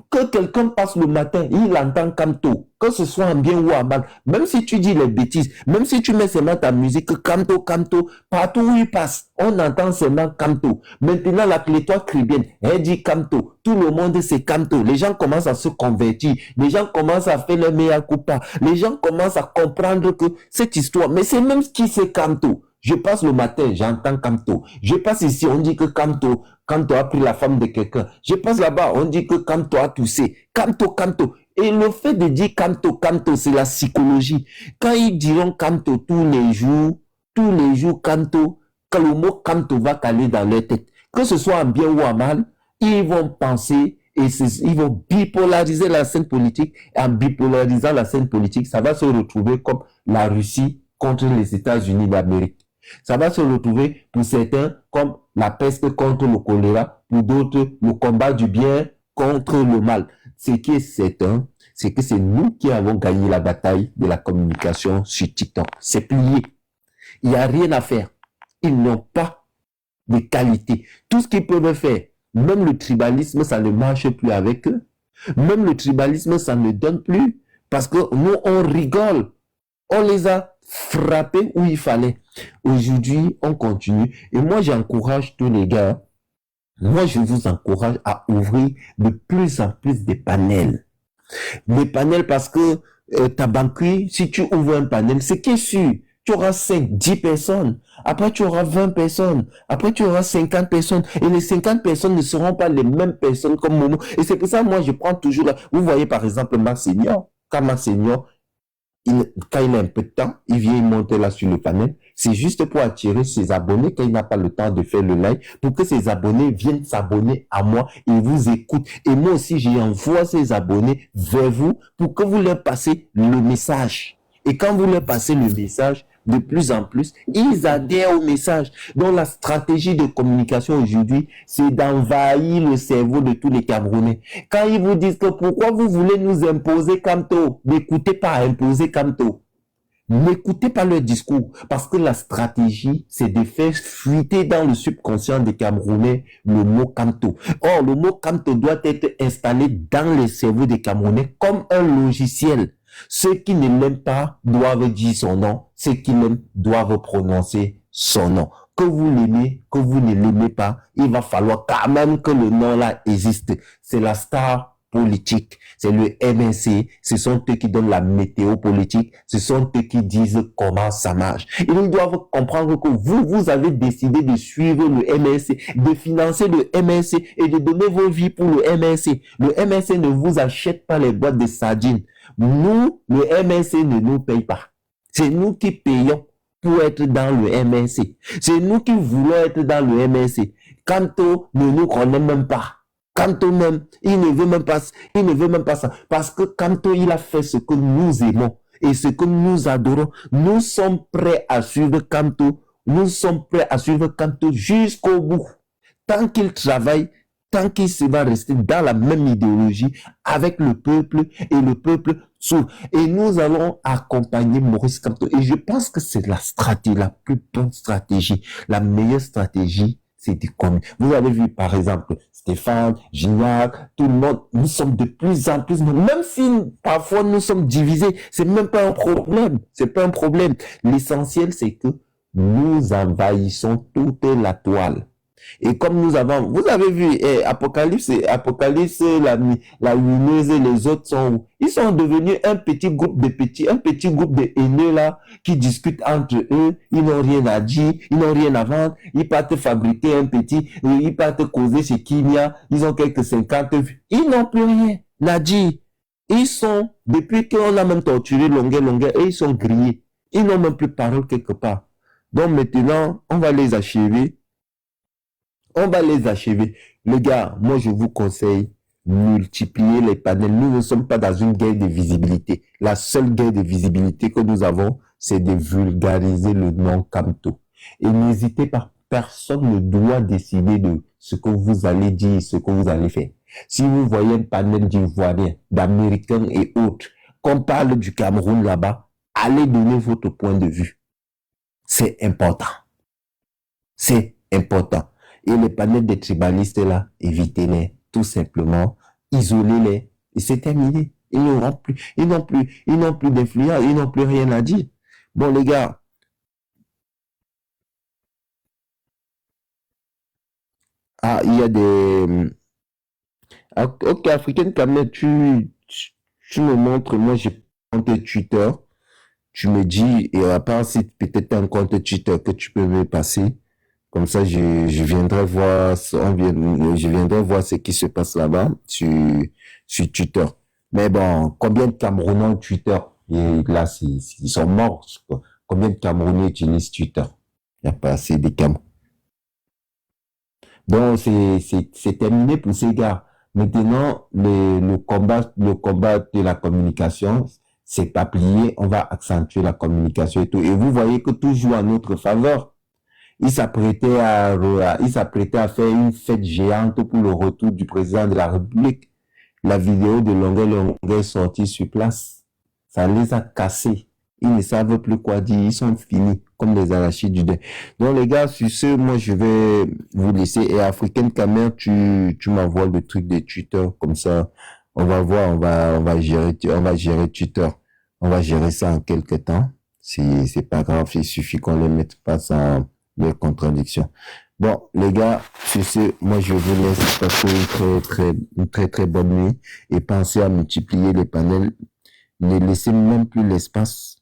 que quelqu'un passe le matin, il entend Kamto, que ce soit en bien ou en mal, même si tu dis les bêtises, même si tu mets seulement ta musique, Kamto, Kamto, partout où il passe, on entend seulement Kamto. Maintenant, la clétoire chrétienne, elle dit Kamto, tout le monde c'est Kamto, les gens commencent à se convertir, les gens commencent à faire le mea culpa, les gens commencent à comprendre que cette histoire, mais c'est même ce qui c'est Kamto. Je passe le matin, j'entends Kamto. Je passe ici, on dit que Kamto a pris la femme de quelqu'un. Je passe là-bas, on dit que Kamto a toussé. Kamto. Et le fait de dire Kamto, c'est la psychologie. Quand ils diront Kamto tous les jours, Kamto, quand le mot Kamto va caler dans leur tête, que ce soit en bien ou en mal, ils vont penser et ils vont bipolariser la scène politique. Et en bipolarisant la scène politique, ça va se retrouver comme la Russie contre les États-Unis d'Amérique. Ça va se retrouver pour certains comme la peste contre le choléra, pour d'autres le combat du bien contre le mal. Ce qui est certain, c'est que c'est nous qui avons gagné la bataille de la communication sur TikTok. C'est plié. Il n'y a rien à faire. Ils n'ont pas de qualité. Tout ce qu'ils peuvent faire, même le tribalisme, ça ne marche plus avec eux. Même le tribalisme, ça ne donne plus. Parce que nous, on rigole. On les a frappés où il fallait. Aujourd'hui, on continue. Et moi, j'encourage tous les gars. Moi, je vous encourage à ouvrir de plus en plus des panels. Des panels parce que ta banquerie, si tu ouvres un panel, c'est qui est sûr, tu auras 5, 10 personnes. Après, tu auras 20 personnes. Après, tu auras 50 personnes. Et les 50 personnes ne seront pas les mêmes personnes comme Momo. Et c'est pour ça, moi, je prends toujours là. Vous voyez, par exemple, Marc Senior. Quand Marc Senior, quand il a un peu de temps, il vient monter là sur le panel. C'est juste pour attirer ses abonnés quand il n'a pas le temps de faire le live, pour que ses abonnés viennent s'abonner à moi et vous écoutent. Et moi aussi, j'envoie ces abonnés vers vous pour que vous leur passez le message. Et quand vous leur passez le message, de plus en plus, ils adhèrent au message. Donc la stratégie de communication aujourd'hui, c'est d'envahir le cerveau de tous les Camerounais. Quand ils vous disent que pourquoi vous voulez nous imposer Kamto, n'écoutez pas imposer Kamto. N'écoutez pas leur discours, parce que la stratégie, c'est de faire fuiter dans le subconscient des Camerounais le mot Kamto. Or, le mot Kamto doit être installé dans les cerveaux des Camerounais comme un logiciel. Ceux qui ne l'aiment pas doivent dire son nom. Ceux qui l'aiment doivent prononcer son nom. Que vous l'aimez, que vous ne l'aimez pas, il va falloir quand même que le nom là existe. C'est la star politique. C'est le MNC. Ce sont eux qui donnent la météo politique. Ce sont eux qui disent comment ça marche. Ils doivent comprendre que vous avez décidé de suivre le MNC, de financer le MNC et de donner vos vies pour le MNC. Le MNC ne vous achète pas les boîtes de sardines. Nous, le MNC ne nous paye pas. C'est nous qui payons pour être dans le MNC. C'est nous qui voulons être dans le MNC. Kamto ne nous connaît même pas. Kamto même, il ne veut même pas ça. Parce que Kamto, il a fait ce que nous aimons et ce que nous adorons. Nous sommes prêts à suivre Kamto. Nous sommes prêts à suivre Kamto jusqu'au bout. Tant qu'il travaille, tant qu'il se va rester dans la même idéologie avec le peuple et le peuple souffre. Et nous allons accompagner Maurice Kamto. Et je pense que c'est la stratégie, la plus bonne stratégie. La meilleure stratégie, c'est de communiquer. Vous avez vu, par exemple, Stéphane, Gignac, tout le monde, nous sommes de plus en plus, même si parfois nous sommes divisés, c'est même pas un problème. C'est pas un problème. L'essentiel, c'est que nous envahissons toute la toile. Et comme nous avons, vous avez vu, Apocalypse, la Lumineuse et les autres ils sont devenus un petit groupe de haineux là, qui discutent entre eux, ils n'ont rien à dire, ils n'ont rien à vendre, ils partent fabriquer ils partent causer chez Kimia, ils ont quelques 50 vues, ils n'ont plus rien à dire. Ils sont, depuis qu'on a même torturé longueur, et ils sont grillés. Ils n'ont même plus parole quelque part. Donc maintenant, on va les achever. Les gars, moi je vous conseille, multiplier les panels. Nous ne sommes pas dans une guerre de visibilité. La seule guerre de visibilité que nous avons, c'est de vulgariser le nom Kamto. Et n'hésitez pas, personne ne doit décider de ce que vous allez dire, ce que vous allez faire. Si vous voyez un panel d'Ivoiriens, d'Américains et autres, qu'on parle du Cameroun là-bas, allez donner votre point de vue. C'est important. C'est important. Et les panels des tribalistes là, évitez-les, tout simplement, isolez-les, et c'est terminé. Ils n'ont plus d'influence, ils n'ont plus rien à dire. Bon les gars, il y a des... Ok, Africaine Camet, tu me montres, moi j'ai compté Twitter, tu me dis, et à part si peut-être un compte Twitter que tu peux me passer, comme ça, je viendrai voir, je viendrai voir ce qui se passe là-bas sur Twitter. Mais bon, combien de Camerounais ont Twitter? Et là, ils sont morts. Combien de Camerounais utilisent Twitter? Il n'y a pas assez de Camerounais. Donc, c'est terminé pour ces gars. Maintenant, le combat de la communication, c'est pas plié. On va accentuer la communication et tout. Et vous voyez que tout joue en notre faveur. Il s'apprêtait à faire une fête géante pour le retour du président de la République. La vidéo de longueur est sortie sur place. Ça les a cassés. Ils ne savent plus quoi dire. Ils sont finis, comme les arachides du dé. Donc, les gars, sur ce, moi, je vais vous laisser. Et Africaine Camer, tu m'envoies le truc de Twitter. Comme ça, on va voir, on va gérer Twitter. On va gérer ça en quelques temps. C'est pas grave. Il suffit qu'on les mette pas sans les contradictions. Bon, les gars, sur ce, moi, je vous laisse passer une très bonne nuit et pensez à multiplier les panels. Ne laissez même plus l'espace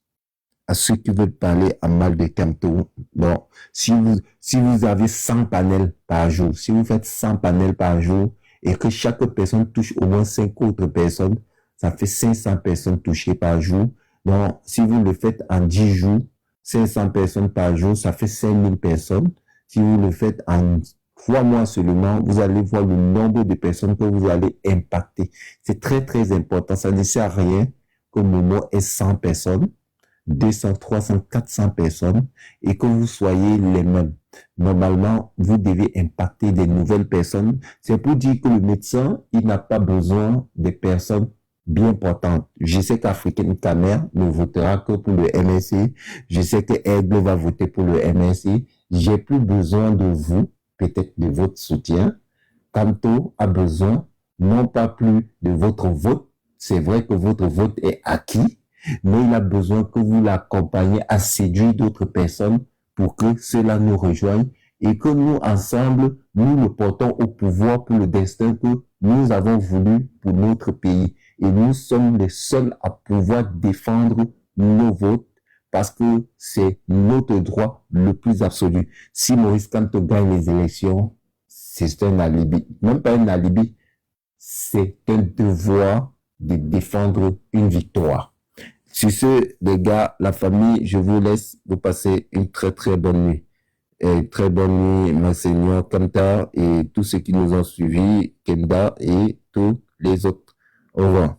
à ceux qui veulent parler à mal de Camto. Bon, si vous avez 100 panels par jour, si vous faites 100 panels par jour et que chaque personne touche au moins 5 autres personnes, ça fait 500 personnes touchées par jour. Donc, si vous le faites en 10 jours, 500 personnes par jour, ça fait 5000 personnes. Si vous le faites en 3 mois seulement, vous allez voir le nombre de personnes que vous allez impacter. C'est très important. Ça ne sert à rien que Momo ait 100 personnes, 200, 300, 400 personnes et que vous soyez les mêmes. Normalement, vous devez impacter des nouvelles personnes. C'est pour dire que le médecin, il n'a pas besoin de personnes bien portantes. Je sais qu'Africaine Camer ne votera que pour le MSC. Je sais que Aigle va voter pour le MSC. J'ai plus besoin de vous, peut-être de votre soutien. Camto a besoin non pas plus de votre vote. C'est vrai que votre vote est acquis, mais il a besoin que vous l'accompagniez à séduire d'autres personnes pour que cela nous rejoigne et que nous, ensemble, nous le portons au pouvoir pour le destin que nous avons voulu pour notre pays. Et nous sommes les seuls à pouvoir défendre nos votes parce que c'est notre droit le plus absolu. Si Maurice Kamto gagne les élections, c'est un alibi. Même pas un alibi, c'est un devoir de défendre une victoire. Sur ce, les gars, la famille, je vous laisse vous passer une très bonne nuit. Et très bonne nuit, Monseigneur Kanta et tous ceux qui nous ont suivis, Kenda et tous les autres. Au revoir.